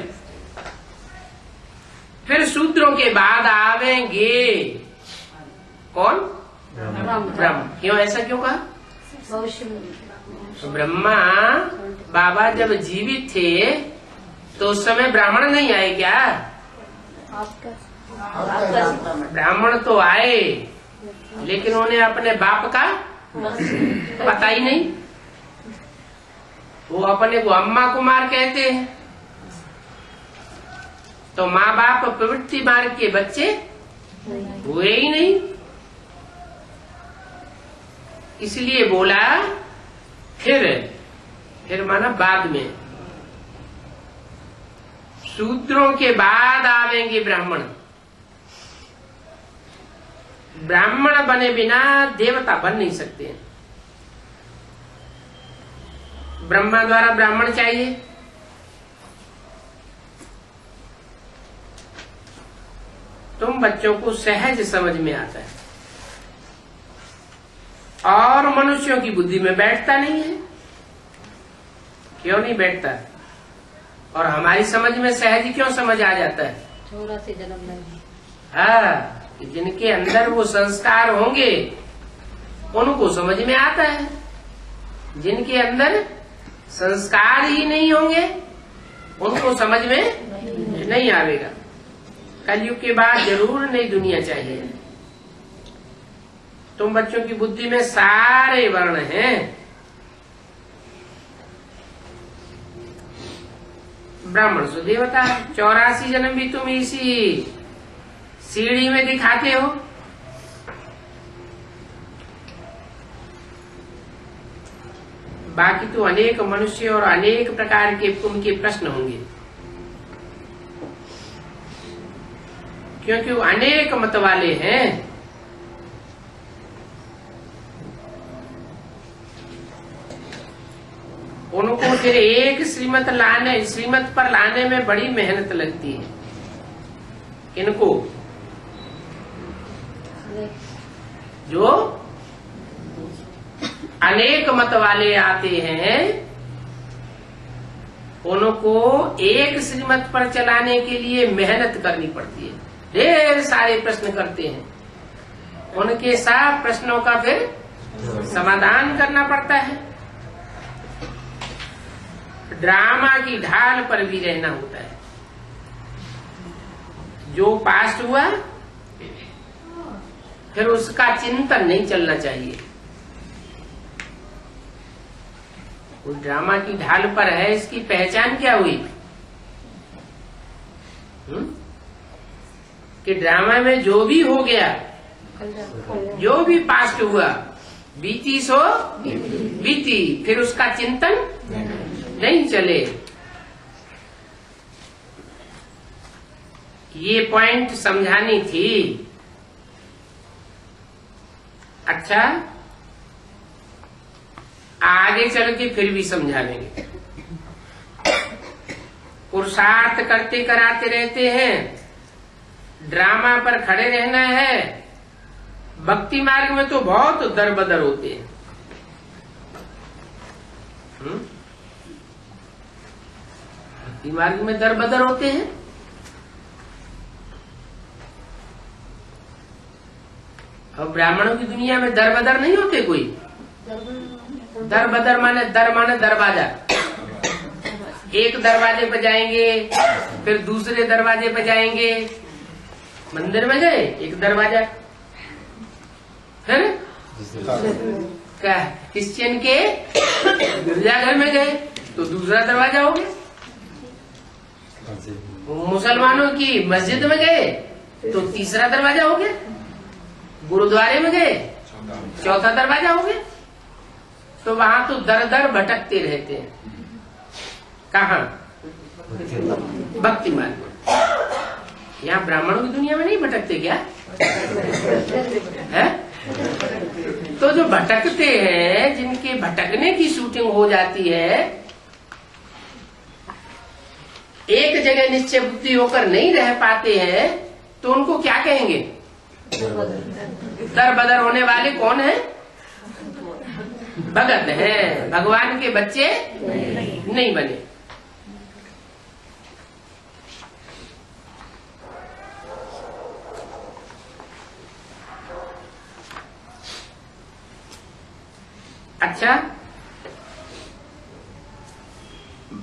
[SPEAKER 3] फिर शूद्रों के बाद आवेंगे कौन? ब्रह्म। क्यों ऐसा क्यों कहा? ब्रह्मा बाबा जब जीवित थे तो उस समय ब्राह्मण नहीं आए क्या? ब्राह्मण तो आए, लेकिन उन्हें अपने बाप का पता ही नहीं। वो अपने को अम्मा कुमार कहते हैं, तो माँ बाप प्रवृत्ति मार्ग के बच्चे हुए ही नहीं। इसलिए बोला फिर माना बाद में। शूद्रों के बाद आवेंगे ब्राह्मण। ब्राह्मण बने बिना देवता बन नहीं सकते। ब्रह्मा द्वारा ब्राह्मण चाहिए। तुम बच्चों को सहज समझ में आता है और मनुष्यों की बुद्धि में बैठता नहीं है। क्यों नहीं बैठता? और हमारी समझ में सहज क्यों समझ आ जाता है?
[SPEAKER 4] थोड़ा से जन्म नहीं।
[SPEAKER 3] हाँ, जिनके अंदर वो संस्कार होंगे उनको समझ में आता है। जिनके अंदर संस्कार ही नहीं होंगे उनको समझ में नहीं आवेगा। कलयुग के बाद जरूर नई दुनिया चाहिए। तुम बच्चों की बुद्धि में सारे वर्ण हैं। ब्राह्मण सो देवता। 84 जन्म भी तुम इसी सीढ़ी में दिखाते हो। बाकी तो अनेक मनुष्य और अनेक प्रकार के उनके प्रश्न होंगे, क्योंकि वो अनेक मत वाले हैं। उनको फिर एक श्रीमत पर लाने में बड़ी मेहनत लगती है। इनको जो अनेक मत वाले आते हैं उनको एक श्रीमत पर चलाने के लिए मेहनत करनी पड़ती है। ढेर सारे प्रश्न करते हैं, उनके सब प्रश्नों का फिर समाधान करना पड़ता है। ड्रामा की ढाल पर भी रहना होता है। जो पास्ट हुआ फिर उसका चिंतन नहीं चलना चाहिए। वो ड्रामा की ढाल पर है, इसकी पहचान क्या हुई? कि ड्रामा में जो भी हो गया, जो भी पास्ट हुआ, बीती सो बीती, फिर उसका चिंतन नहीं चले। ये पॉइंट समझानी थी। अच्छा, आगे चल के फिर भी समझा लेंगे। पुरुषार्थ करते कराते रहते हैं, ड्रामा पर खड़े रहना है। भक्ति मार्ग में तो बहुत दर बदर होते हैं। भक्ति मार्ग में दर बदर होते हैं। और ब्राह्मणों की दुनिया में दर बदर नहीं होते कोई। दर बदर माने दरवाजा। एक दरवाजे पे जाएंगे, फिर दूसरे दरवाजे पे जाएंगे। मंदिर में गए एक दरवाजा, है ना? क्या क्रिश्चियन के गिरजाघर में गए तो दूसरा दरवाजा हो गया। मुसलमानों की मस्जिद में गए तो तीसरा दरवाजा हो गया। गुरुद्वारे में गए चौथा दरवाजा हो गया। तो वहां तो दर दर भटकते रहते हैं। कहाँ? भक्ति मार्ग में। यहाँ ब्राह्मणों की दुनिया में नहीं भटकते क्या? है? तो जो भटकते हैं, जिनके भटकने की शूटिंग हो जाती है, एक जगह निश्चय बुद्धि होकर नहीं रह पाते हैं, तो उनको क्या कहेंगे? दर बदर होने वाले कौन है? भगत हैं। भगवान के बच्चे नहीं बने। अच्छा,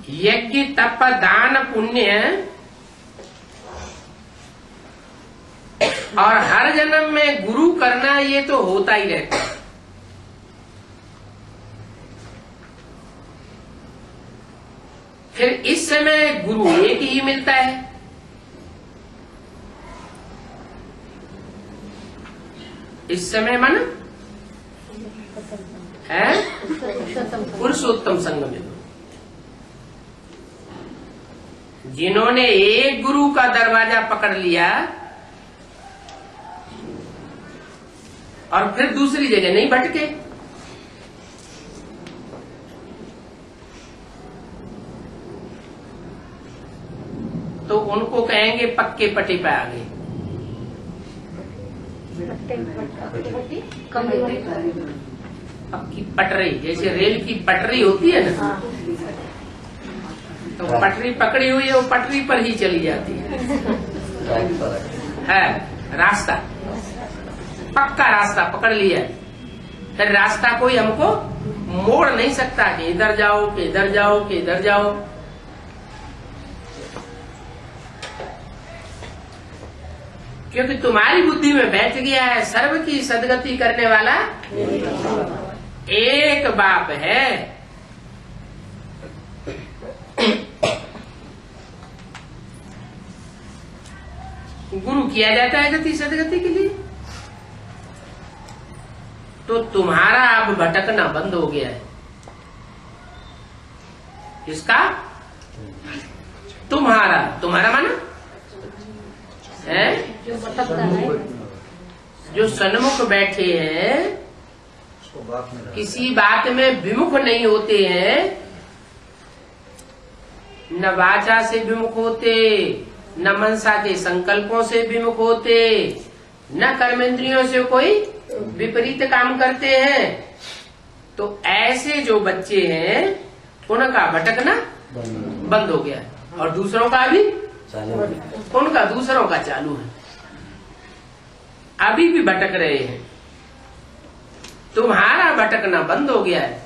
[SPEAKER 3] यज्ञ तप दान पुण्य और हर जन्म में गुरु करना, ये तो होता ही रहता है। फिर इस समय गुरु एक ही मिलता है। इस समय मन है पुरुषोत्तम संघ में। जिन्होंने एक गुरु का दरवाजा पकड़ लिया और फिर दूसरी जगह नहीं भटके, तो उनको कहेंगे पक्के पट्टे पे आ गए। पक्की पटरी, जैसे रेल की पटरी होती है ना, तो पटरी पकड़ी हुई है, वो पटरी पर ही चली जाती है। रास्ता पक्का रास्ता पकड़ लिया, फिर रास्ता कोई हमको मोड़ नहीं सकता कि इधर जाओ कि इधर जाओ कि इधर जाओ। क्योंकि तुम्हारी बुद्धि में बैठ गया है सर्व की सदगति करने वाला एक बाप है। गुरु किया जाता है गति सदगति के लिए। तो तुम्हारा अब भटकना बंद हो गया है। किसका? तुम्हारा। तुम्हारा माना है जो सन्मुख बैठे हैं, किसी बात में विमुख नहीं होते हैं, न वाचा से विमुख होते, न मनसा के संकल्पों से विमुख होते, न कर्मेंद्रियों से कोई विपरीत काम करते हैं। तो ऐसे जो बच्चे हैं उनका भटकना बंद हो गया, और दूसरों का भी उनका दूसरों का चालू है। अभी भी भटक रहे हैं। तुम्हारा भटकना बंद हो गया है।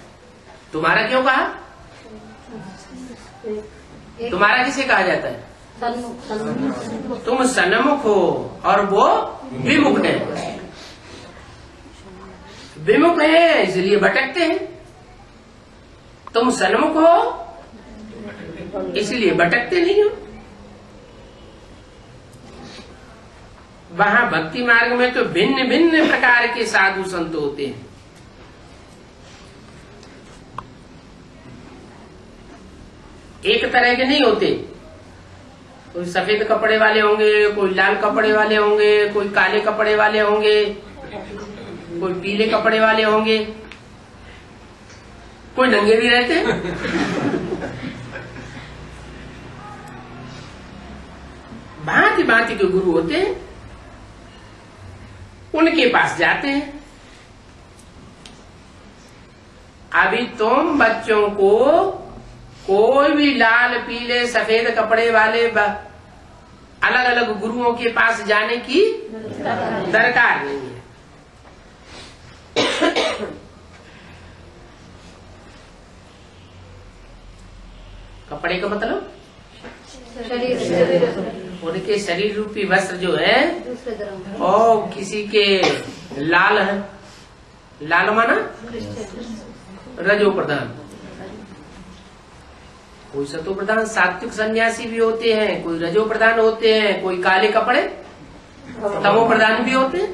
[SPEAKER 3] तुम्हारा क्यों कहा? तुम्हारा किसे कहा जाता है? तुम सन्मुख हो और वो विमुख है। विमुख है इसलिए भटकते हैं, तुम सन्मुख हो इसलिए भटकते नहीं हो। वहां भक्ति मार्ग में तो भिन्न भिन्न प्रकार के साधु संत होते हैं। एक तरह के नहीं होते। कोई सफेद कपड़े वाले होंगे, कोई लाल कपड़े वाले होंगे, कोई काले कपड़े वाले होंगे, कोई पीले कपड़े वाले होंगे, कोई नंगे भी रहते हैं। भांति भांति के गुरु होते हैं, उनके पास जाते हैं। अभी तुम बच्चों को कोई भी लाल पीले सफेद कपड़े वाले अलग अलग गुरुओं के पास जाने की दरकार नहीं है। कपड़े का मतलब उनके शरीर रूपी वस्त्र जो है और किसी के लाल है। लाल माना रजो प्रधान, कोई सतो प्रधान सात्विक सन्यासी भी होते हैं, कोई रजो प्रधान होते हैं, कोई काले कपड़े तमो प्रधान भी होते हैं।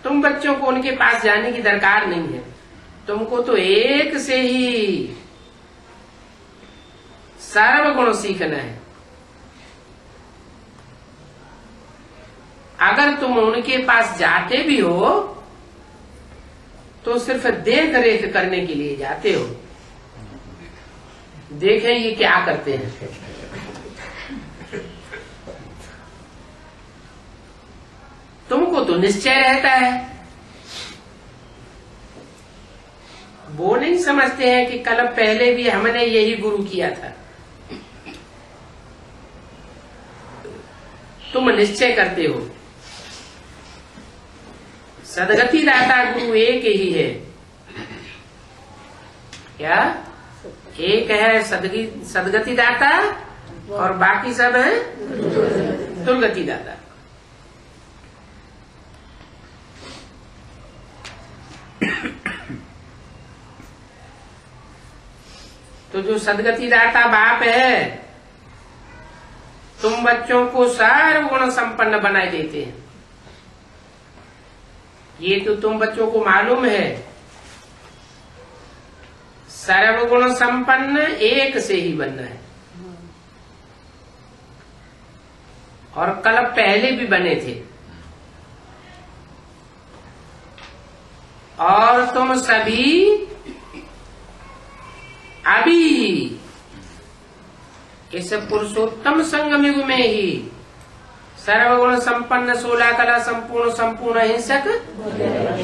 [SPEAKER 3] तुम बच्चों को उनके पास जाने की दरकार नहीं है। तुमको तो एक से ही सर्वगुण सीखना है। अगर तुम उनके पास जाते भी हो तो सिर्फ देख रेख करने के लिए जाते हो, देखें ये क्या करते हैं। तुमको तो निश्चय रहता है, वो नहीं समझते हैं कि कल पहले भी हमने यही गुरु किया था। तुम निश्चय करते हो। सदगति दाता गुरु एक ही है। क्या? एक है सदगति दाता और बाकी सब है दुर्गति दाता। तो जो सदगति दाता बाप है, तुम बच्चों को सर्वगुण संपन्न बनाए देते हैं। ये तो तुम बच्चों को मालूम है। सर्वगुण संपन्न एक से ही बनना है। और कल पहले भी बने थे। और तुम सभी अभी इस पुरुषोत्तम संगम युग में ही सर्वगुण संपन्न 16 कला संपूर्ण संपूर्ण हिंसक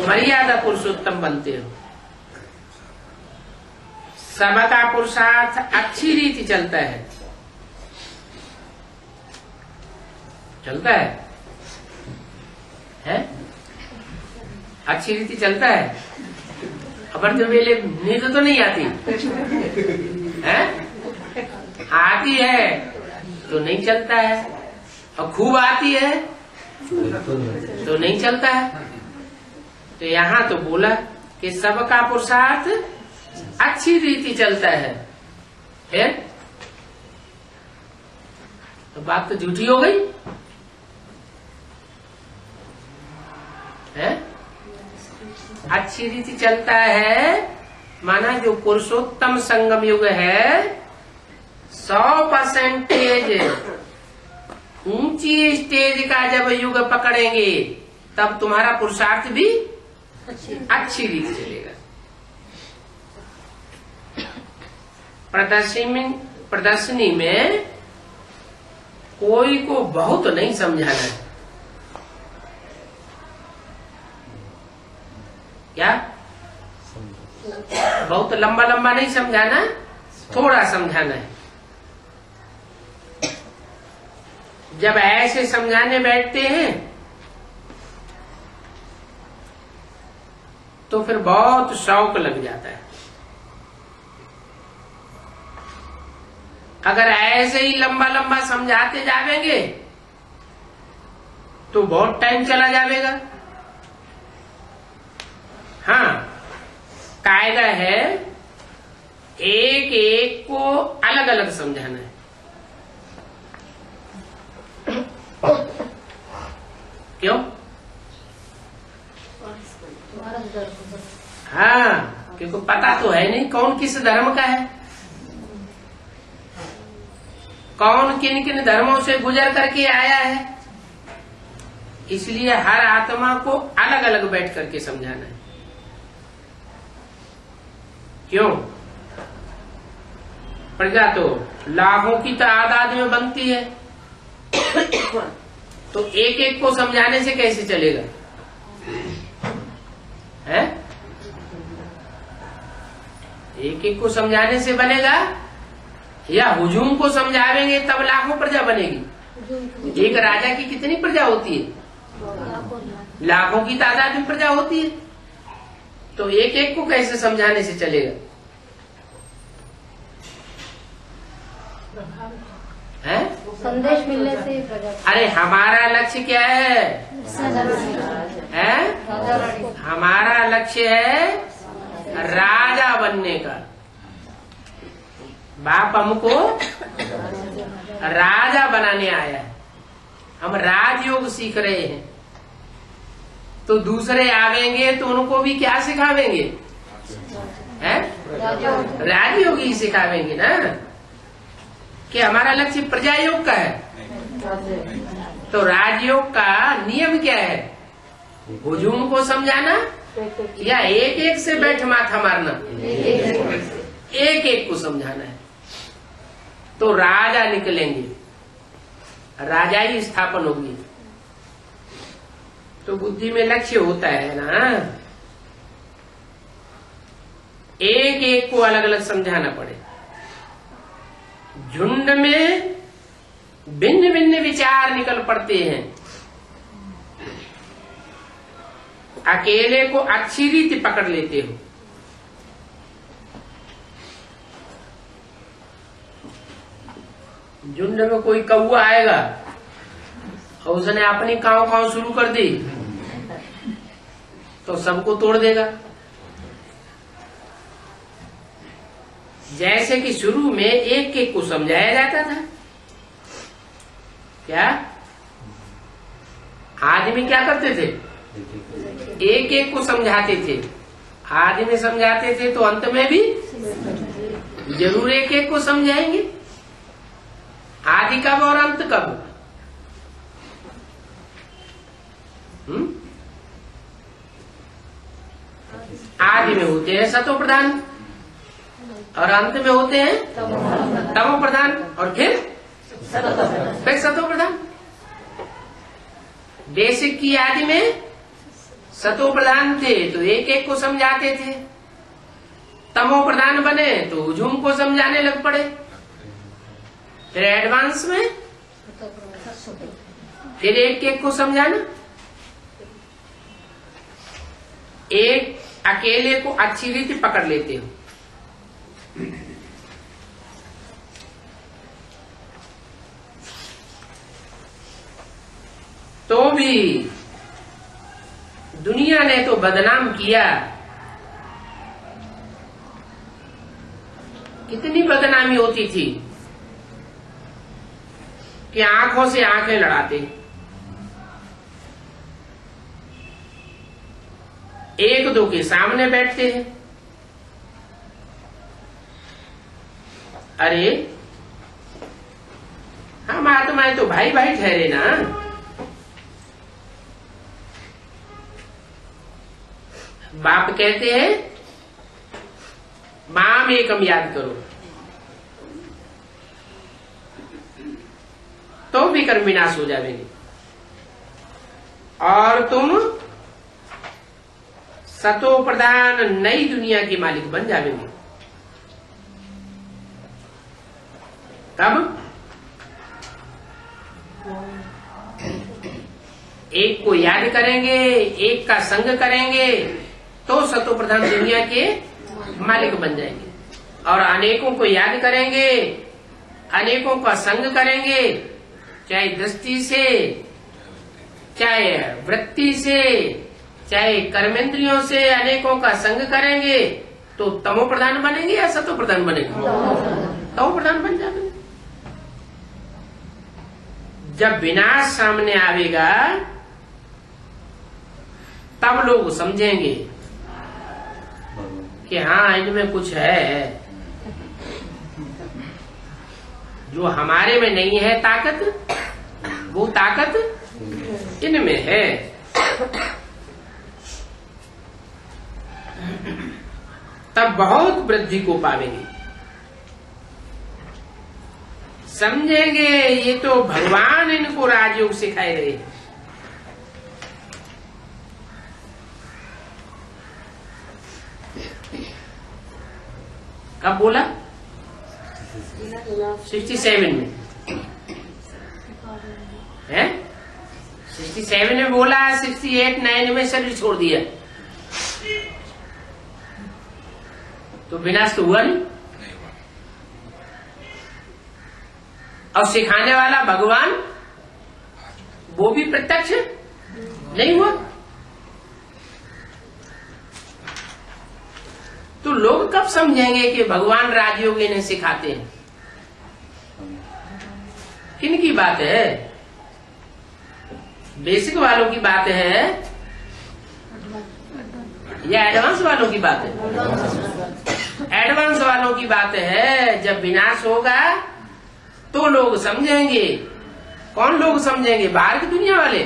[SPEAKER 3] मर्यादा पुरुषोत्तम बनते हो। सबका पुरुषार्थ अच्छी रीति चलता है। चलता है? अच्छी रीति चलता है। खबर जो वेले नींद तो नहीं आती है? आती है तो नहीं चलता है, और खूब आती है तो नहीं चलता है। तो यहाँ तो बोला कि सबका पुरुषार्थ अच्छी रीति चलता है। फिर तो बात तो झूठी हो गई है। अच्छी रीति चलता है माना जो पुरुषोत्तम संगम युग है 100% ऊंची स्टेज का जब युग पकड़ेंगे तब तुम्हारा पुरुषार्थ भी अच्छी रीति चलेगा। प्रदर्शनी में कोई को बहुत नहीं समझाना है। क्या? बहुत लंबा लंबा नहीं समझाना, थोड़ा समझाना है। जब ऐसे समझाने बैठते हैं तो फिर बहुत शौक लग जाता है। अगर ऐसे ही लंबा लंबा समझाते जावेंगे तो बहुत टाइम चला जाएगा। हाँ, कायदा है एक एक को अलग अलग समझाना है। क्यों? हाँ, क्योंकि पता तो है नहीं कौन किस धर्म का है, कौन किन किन धर्मों से गुजर करके आया है। इसलिए हर आत्मा को अलग अलग बैठ करके समझाना है। क्यों? प्रजा तो लाखों की तादाद में बनती है, तो एक एक को समझाने से कैसे चलेगा? है? एक एक को समझाने से बनेगा या हुजूम को समझावेंगे तब लाखों प्रजा बनेगी? एक राजा की कितनी प्रजा होती है? लाखों की तादाद में प्रजा होती है, तो एक एक को कैसे समझाने से चलेगा? है?
[SPEAKER 4] संदेश मिलने से प्रजा।
[SPEAKER 3] अरे हमारा लक्ष्य क्या है? है? हमारा लक्ष्य है राजा बनने का। बाप हमको राजा बनाने आया है, हम राजयोग सीख रहे हैं। तो दूसरे आवेंगे तो उनको भी क्या सिखावेंगे? हैं? राजयोग ही सिखावेंगे ना, कि हमारा लक्ष्य प्रजा योग का है। तो राजयोग का नियम क्या है? हुजूम को समझाना या एक एक से बैठ माथा मारना? एक एक को समझाना है। तो राजा निकलेंगे, राजा ही स्थापन होगी। तो बुद्धि में लक्ष्य होता है ना, एक एक को अलग अलग समझाना पड़े। झुंड में भिन्न भिन्न विचार निकल पड़ते हैं, अकेले को अच्छी रीति पकड़ लेते हो। झुंड में कोई कौवा आएगा और उसने अपनी काव काव शुरू कर दी तो सबको तोड़ देगा। जैसे कि शुरू में एक एक को समझाया जाता था। क्या आदमी क्या करते थे? एक एक को समझाते थे। आदमी समझाते थे तो अंत में भी जरूर एक एक को समझाएंगे। आदि कब और अंत कब? आदि में होते हैं सतो प्रधान और अंत में होते हैं तमो प्रधान और फिर सतो प्रधान। बेसिक की आदि में सतो प्रधान थे तो एक एक को समझाते थे, तमो प्रधान बने तो हुजूम को समझाने लग पड़े। फिर एडवांस में फिर एक एक को समझाना। एक अकेले को अच्छी रीति पकड़ लेते हो। तो भी दुनिया ने तो बदनाम किया। कितनी बदनामी होती थी कि आंखों से आंखें लड़ाते, एक दो के सामने बैठते हैं। अरे हम आत्माएं तो भाई भाई ठहरे ना। बाप कहते हैं माम एकम याद करो, तो भी कर्म विनाश हो जाएंगे और तुम सतो प्रधान नई दुनिया के मालिक बन जाएंगे। कब? एक को याद करेंगे, एक का संग करेंगे तो सतो प्रधान दुनिया के मालिक बन जाएंगे। और अनेकों को याद करेंगे, अनेकों का संग करेंगे, चाहे दृष्टि से, चाहे वृत्ति से, चाहे कर्मेंद्रियों से अनेकों का संग करेंगे, तो तमो प्रधान बनेंगे या सतो प्रधान बनेंगे? तमो प्रधान बन जाएंगे। जब विनाश सामने आवेगा तब लोग समझेंगे कि हाँ, इनमें कुछ है जो हमारे में नहीं है ताकत, वो ताकत इनमें है। तब बहुत वृद्धि को पावेंगे, समझेंगे ये तो भगवान इनको राजयोग सिखाए रहे हैं। कब बोला? 67 में है, 67 में बोला, 68, 9 में शरीर छोड़ दिया, तो विनाश तो हुआ नहीं। और सिखाने वाला भगवान वो भी प्रत्यक्ष नहीं हुआ। तो लोग कब समझेंगे कि भगवान राजयोग इन्हें सिखाते हैं? किन की बात है? बेसिक वालों की बात है या एडवांस वालों की बात है? एडवांस वालों की बात है। जब विनाश होगा तो लोग समझेंगे। कौन लोग समझेंगे? बाहर की दुनिया वाले,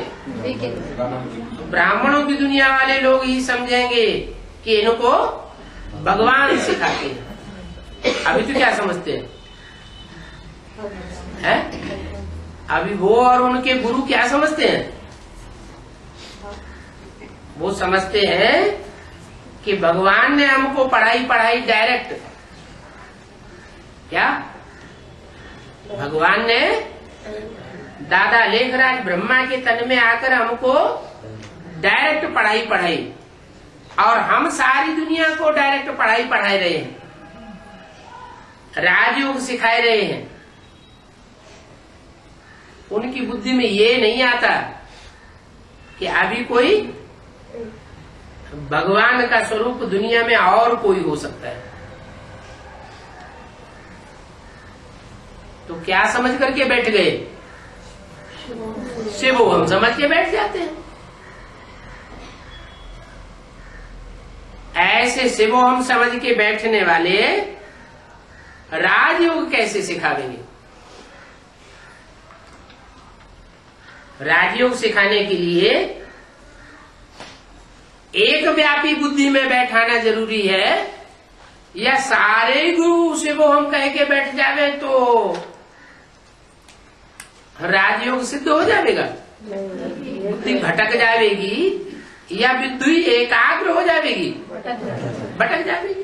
[SPEAKER 3] ब्राह्मणों की दुनिया वाले लोग ही समझेंगे कि इनको भगवान सिखाते हैं। अभी तो क्या समझते हैं? अभी वो और उनके गुरु क्या समझते हैं? वो समझते हैं कि भगवान ने हमको पढ़ाई डायरेक्ट, क्या भगवान ने दादा लेखराज ब्रह्मा के तन में आकर हमको डायरेक्ट पढ़ाई और हम सारी दुनिया को डायरेक्ट पढ़ाई रहे हैं, राजयोग सिखाए रहे हैं। उनकी बुद्धि में ये नहीं आता कि अभी कोई भगवान का स्वरूप दुनिया में और कोई हो सकता है। तो क्या समझ करके बैठ गए? शिवो हम समझ के बैठ जाते हैं। ऐसे शिवो हम समझ के बैठने वाले राजयोग कैसे सिखावेंगे? राजयोग सिखाने के लिए एक व्यापी बुद्धि में बैठाना जरूरी है, या सारे गुरु शिवो हम कह के बैठ जावे तो राजयोग सिद्ध हो जाएगा? बुद्धि भटक जाएगी या बुद्धि एकाग्र हो जाएगी? भटक जाएगी।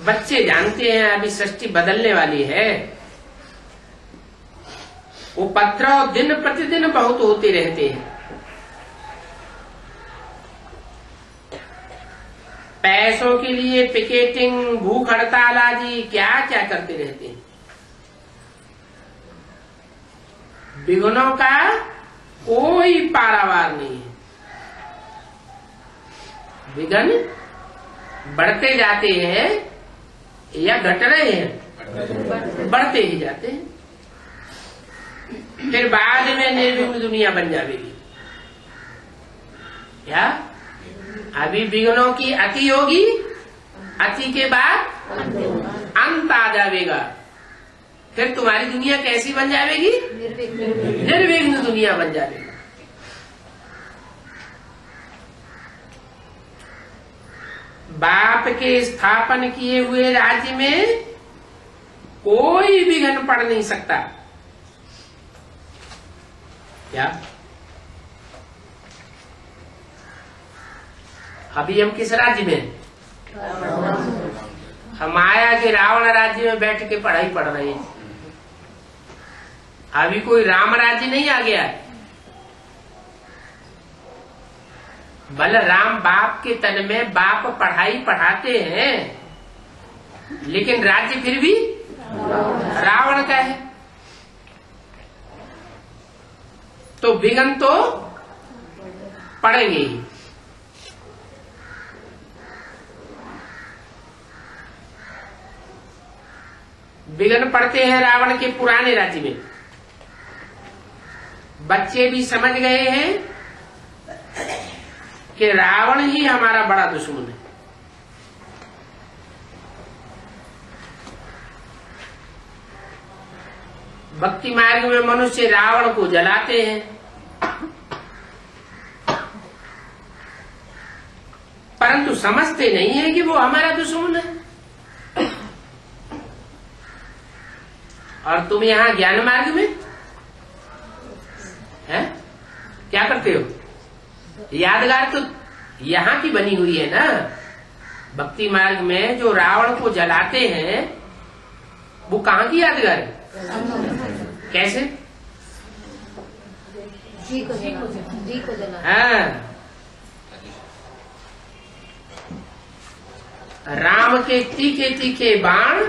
[SPEAKER 3] बच्चे जानते हैं अभी सृष्टि बदलने वाली है, उपद्रव दिन प्रतिदिन बहुत होते रहते हैं। पैसों के लिए पिकेटिंग, भूख हड़ताल आदि क्या क्या करते रहते हैं। विघ्नों का कोई पारावार नहीं है। विघ्न बढ़ते जाते हैं या घट रहे हैं? बढ़ते ही जाते हैं। फिर बाद में निर्विघ्न दुनिया बन जाएगी। क्या अभी विघ्नों की अति होगी, अति के बाद अंत आ जाएगा। फिर तुम्हारी दुनिया कैसी बन जाएगी? निर्विघ्न दुनिया बन जाएगी। बाप के स्थापन किए हुए राज्य में कोई विघ्न पड़ नहीं सकता। क्या अभी हम किस राज्य में? हम माया के रावण राज्य में बैठ के पढ़ाई पढ़ रहे हैं। अभी कोई राम राज्य नहीं आ गया। बलराम बाप के तन में बाप पढ़ाई पढ़ाते हैं, लेकिन राज्य फिर भी रावण का है। तो विघ्न तो पड़ेंगे ही। विघ्न पड़ते हैं रावण के पुराने राज्य में। बच्चे भी समझ गए हैं कि रावण ही हमारा बड़ा दुश्मन है। भक्ति मार्ग में मनुष्य रावण को जलाते हैं, परंतु समझते नहीं है कि वो हमारा दुश्मन है। और तुम यहाँ ज्ञान मार्ग में है क्या करते हो? यादगार तो यहाँ की बनी हुई है ना। भक्ति मार्ग में जो रावण को जलाते हैं वो कहाँ की यादगार है? कैसे?
[SPEAKER 4] जी को जला।
[SPEAKER 3] हाँ, राम के तीखे तीखे बाण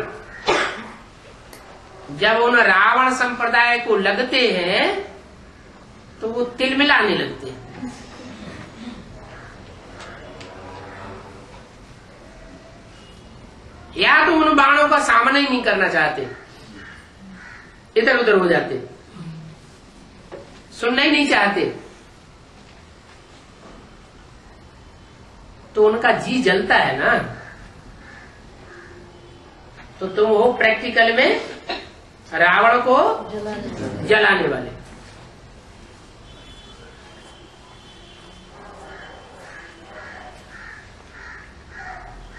[SPEAKER 3] जब उन रावण संप्रदाय को लगते हैं तो वो तिलमिलाने लगते हैं। या तो उन बाणों का सामना ही नहीं करना चाहते, इधर उधर हो जाते, सुनना ही नहीं चाहते, तो उनका जी जलता है ना। तो तुम हो प्रैक्टिकल में रावण को जलाने वाले।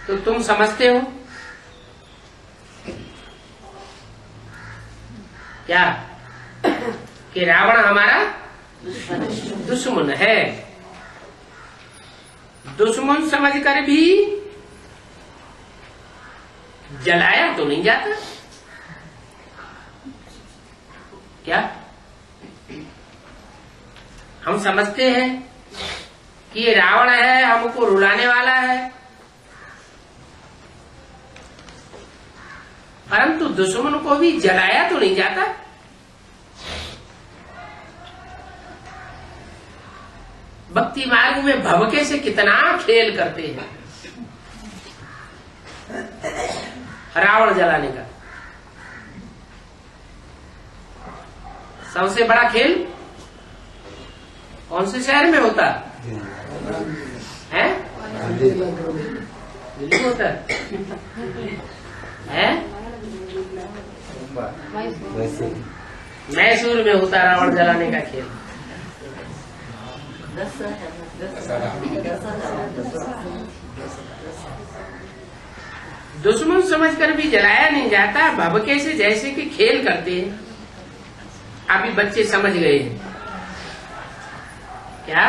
[SPEAKER 3] तो तुम समझते हो क्या कि रावण हमारा दुश्मन है? दुश्मन समझकर भी जलाया तो नहीं जाता क्या? हम समझते हैं कि ये रावण है, हमको रुलाने वाला है, परंतु दुश्मन को भी जलाया तो नहीं जाता। भक्ति मार्ग में भवके से कितना खेल करते हैं रावण जलाने का। सबसे बड़ा खेल कौन से शहर में होता है? दिल्ली में होता है? मैसूर में होता रावण जलाने का खेल। दुश्मन समझकर भी जलाया नहीं जाता, भभके से जैसे कि खेल करते हैं। अभी बच्चे समझ गए हैं क्या?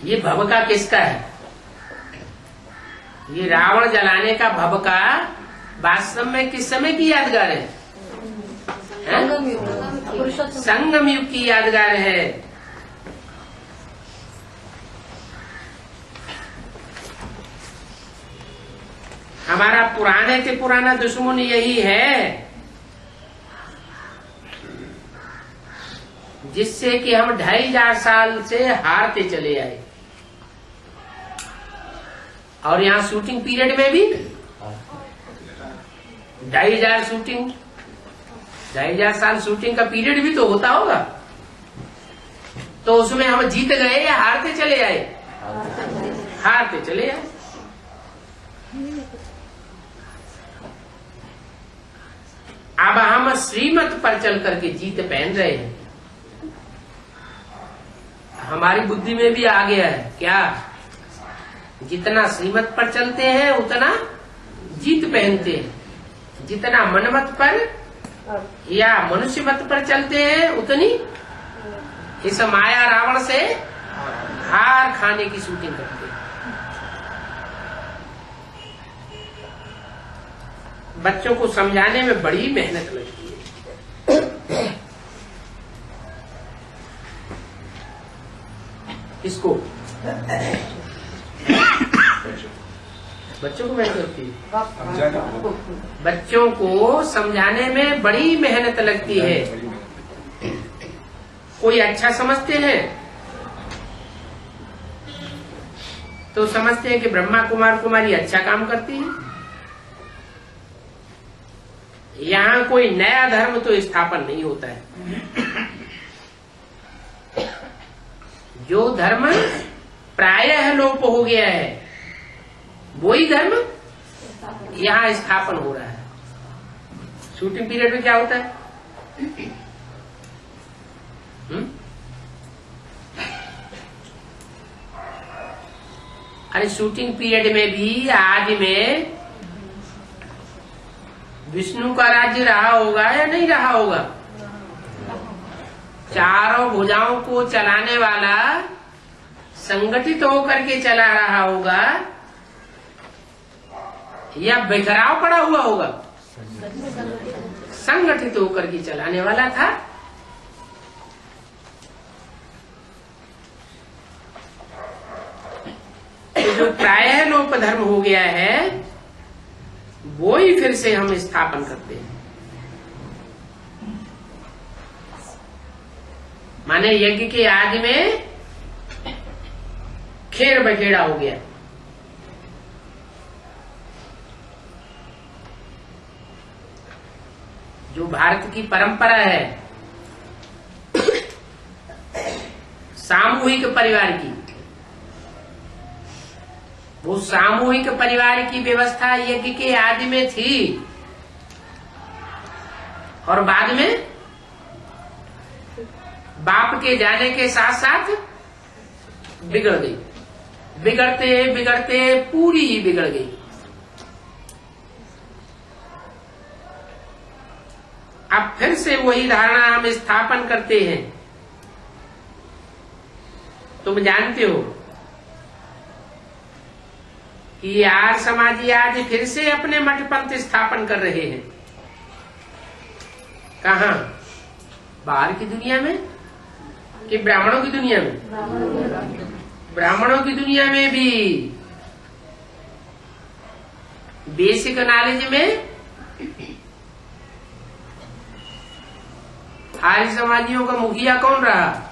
[SPEAKER 3] ये भभका किसका है? ये रावण जलाने का भभका वास्तव में किस समय की यादगार है? संगम युग की यादगार है। हमारा पुराने से पुराना दुश्मन यही है जिससे कि हम 2500 साल से हारते चले आए। और यहाँ शूटिंग पीरियड में भी 2500 शूटिंग, 2500 साल शूटिंग का पीरियड भी तो होता होगा। तो उसमें हम जीत गए या हारते चले आए? हारते चले आए। अब हम श्रीमत पर चल करके जीत पहन रहे हैं। हमारी बुद्धि में भी आ गया है क्या? जितना श्रीमत पर चलते हैं उतना जीत पहनते हैं। जितना मनमत पर या मनुष्य मत पर चलते हैं उतनी इस माया रावण से हार खाने की शूटिंग करते हैं। बच्चों को समझाने में बड़ी मेहनत लगती है। इसको बच्चों को मेहनत लगती है, बच्चों को समझाने में बड़ी मेहनत लगती है। कोई अच्छा समझते हैं तो समझते हैं कि ब्रह्मा कुमार कुमारी अच्छा काम करती है। यहाँ कोई नया धर्म तो स्थापन नहीं होता है। जो धर्म प्रायः लोप हो गया है वही धर्म यहाँ स्थापन हो रहा है। शूटिंग पीरियड में क्या होता है? अरे शूटिंग पीरियड में भी आज में विष्णु का राज्य रहा होगा या नहीं रहा होगा? चारों भुजाओं को चलाने वाला संगठित होकर के चला रहा होगा या बिखराव पड़ा हुआ होगा? संगठित होकर के चलाने वाला था। तो जो प्रायः लोप धर्म हो गया है वो ही फिर से हम स्थापन करते हैं। माने यज्ञ के आदि में खेर बखेड़ा हो गया। जो भारत की परंपरा है सामूहिक परिवार की, वो सामूहिक परिवार की व्यवस्था यज्ञ के आदि में थी और बाद में बाप के जाने के साथ साथ बिगड़ गई। बिगड़ते बिगड़ते पूरी ही बिगड़ गई। अब फिर से वही धारणा हम स्थापन करते हैं। तुम जानते हो कि आर्य समाजी आज फिर से अपने मठ पंथ स्थापन कर रहे हैं। कहाँ? बाहर की दुनिया में कि ब्राह्मणों की दुनिया में? ब्राह्मणों की दुनिया में भी बेसिक नॉलेज में आर्य समाजियों का मुखिया कौन रहा?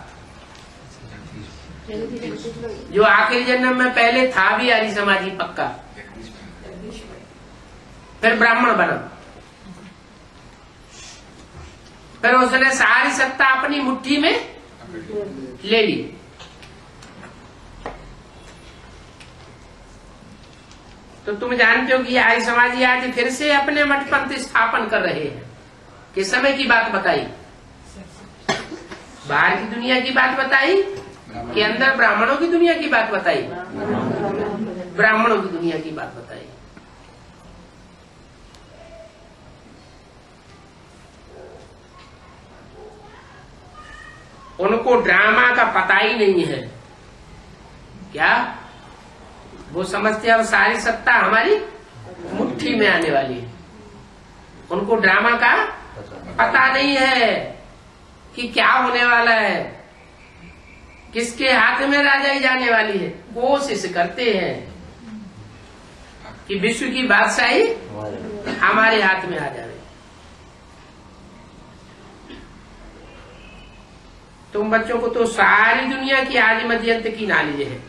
[SPEAKER 3] जो आखिरी जन्म में पहले था भी आर्य समाजी पक्का, फिर ब्राह्मण बना, फिर उसने सारी सत्ता अपनी मुट्ठी में ले ली। तो तुम जानते हो कि आर्य समाजी आज फिर से अपने मठ पंथ स्थापन कर रहे हैं। किस समय की बात बताई? बाहर की दुनिया की बात बताई कि अंदर ब्राह्मणों की दुनिया की बात बताई? ब्राह्मणों की दुनिया की बात बताई। उनको ड्रामा का पता ही नहीं है। क्या वो समझते हैं अब सारी सत्ता हमारी मुट्ठी में आने वाली है। उनको ड्रामा का पता नहीं है कि क्या होने वाला है, किसके हाथ में राजाई जाने वाली है। कोशिश करते हैं कि विश्व की बादशाही हमारे हाथ में आ जाए। तुम बच्चों को तो सारी दुनिया की आदि मध्यंत की नॉलेज है।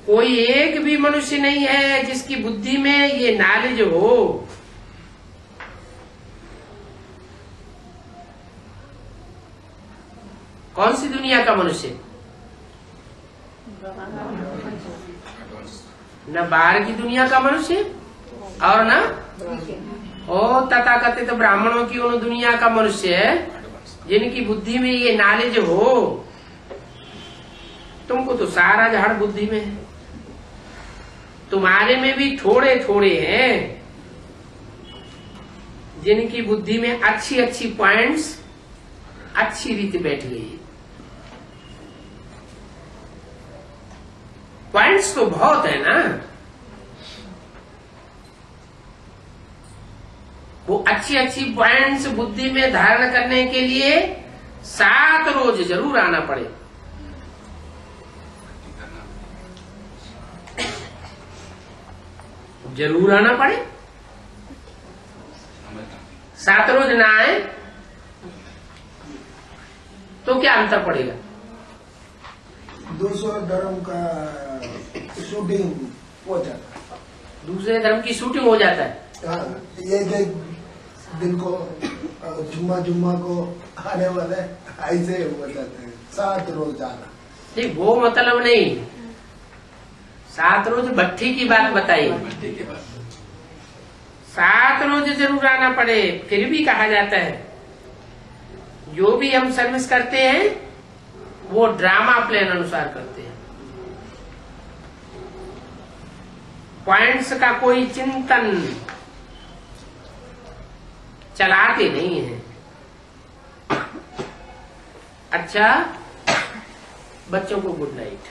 [SPEAKER 3] कोई एक भी मनुष्य नहीं है जिसकी बुद्धि में ये नॉलेज हो। कौन सी दुनिया का मनुष्य? न बाहर की दुनिया का मनुष्य और न तथाकथित ब्राह्मणों की उन दुनिया का मनुष्य है जिनकी बुद्धि में ये नॉलेज हो। तुमको तो सारा झाड़ बुद्धि में है। तुम्हारे में भी थोड़े थोड़े हैं जिनकी बुद्धि में अच्छी अच्छी पॉइंट्स अच्छी रीति बैठ गई। पॉइंट्स तो बहुत है ना। वो अच्छी अच्छी पॉइंट्स बुद्धि में धारण करने के लिए 7 रोज जरूर आना पड़े। जरूर आना पड़े। 7 रोज ना आए तो क्या अंतर पड़ेगा?
[SPEAKER 2] दूसरे धर्म का शूटिंग हो जाता है।
[SPEAKER 3] दूसरे धर्म की शूटिंग हो जाता है।
[SPEAKER 2] हाँ, एक दिन को जुम्मा को आने वाले ऐसे हो जाते हैं। 7 रोज आना
[SPEAKER 3] नहीं, वो मतलब नहीं। 7 रोज भट्ठी की बात बताई। 7 रोज जरूर आना पड़े, फिर भी कहा जाता है जो भी हम सर्विस करते हैं वो ड्रामा प्लान अनुसार करते हैं। पॉइंट्स का कोई चिंतन चलाते नहीं है। अच्छा, बच्चों को गुड नाइट।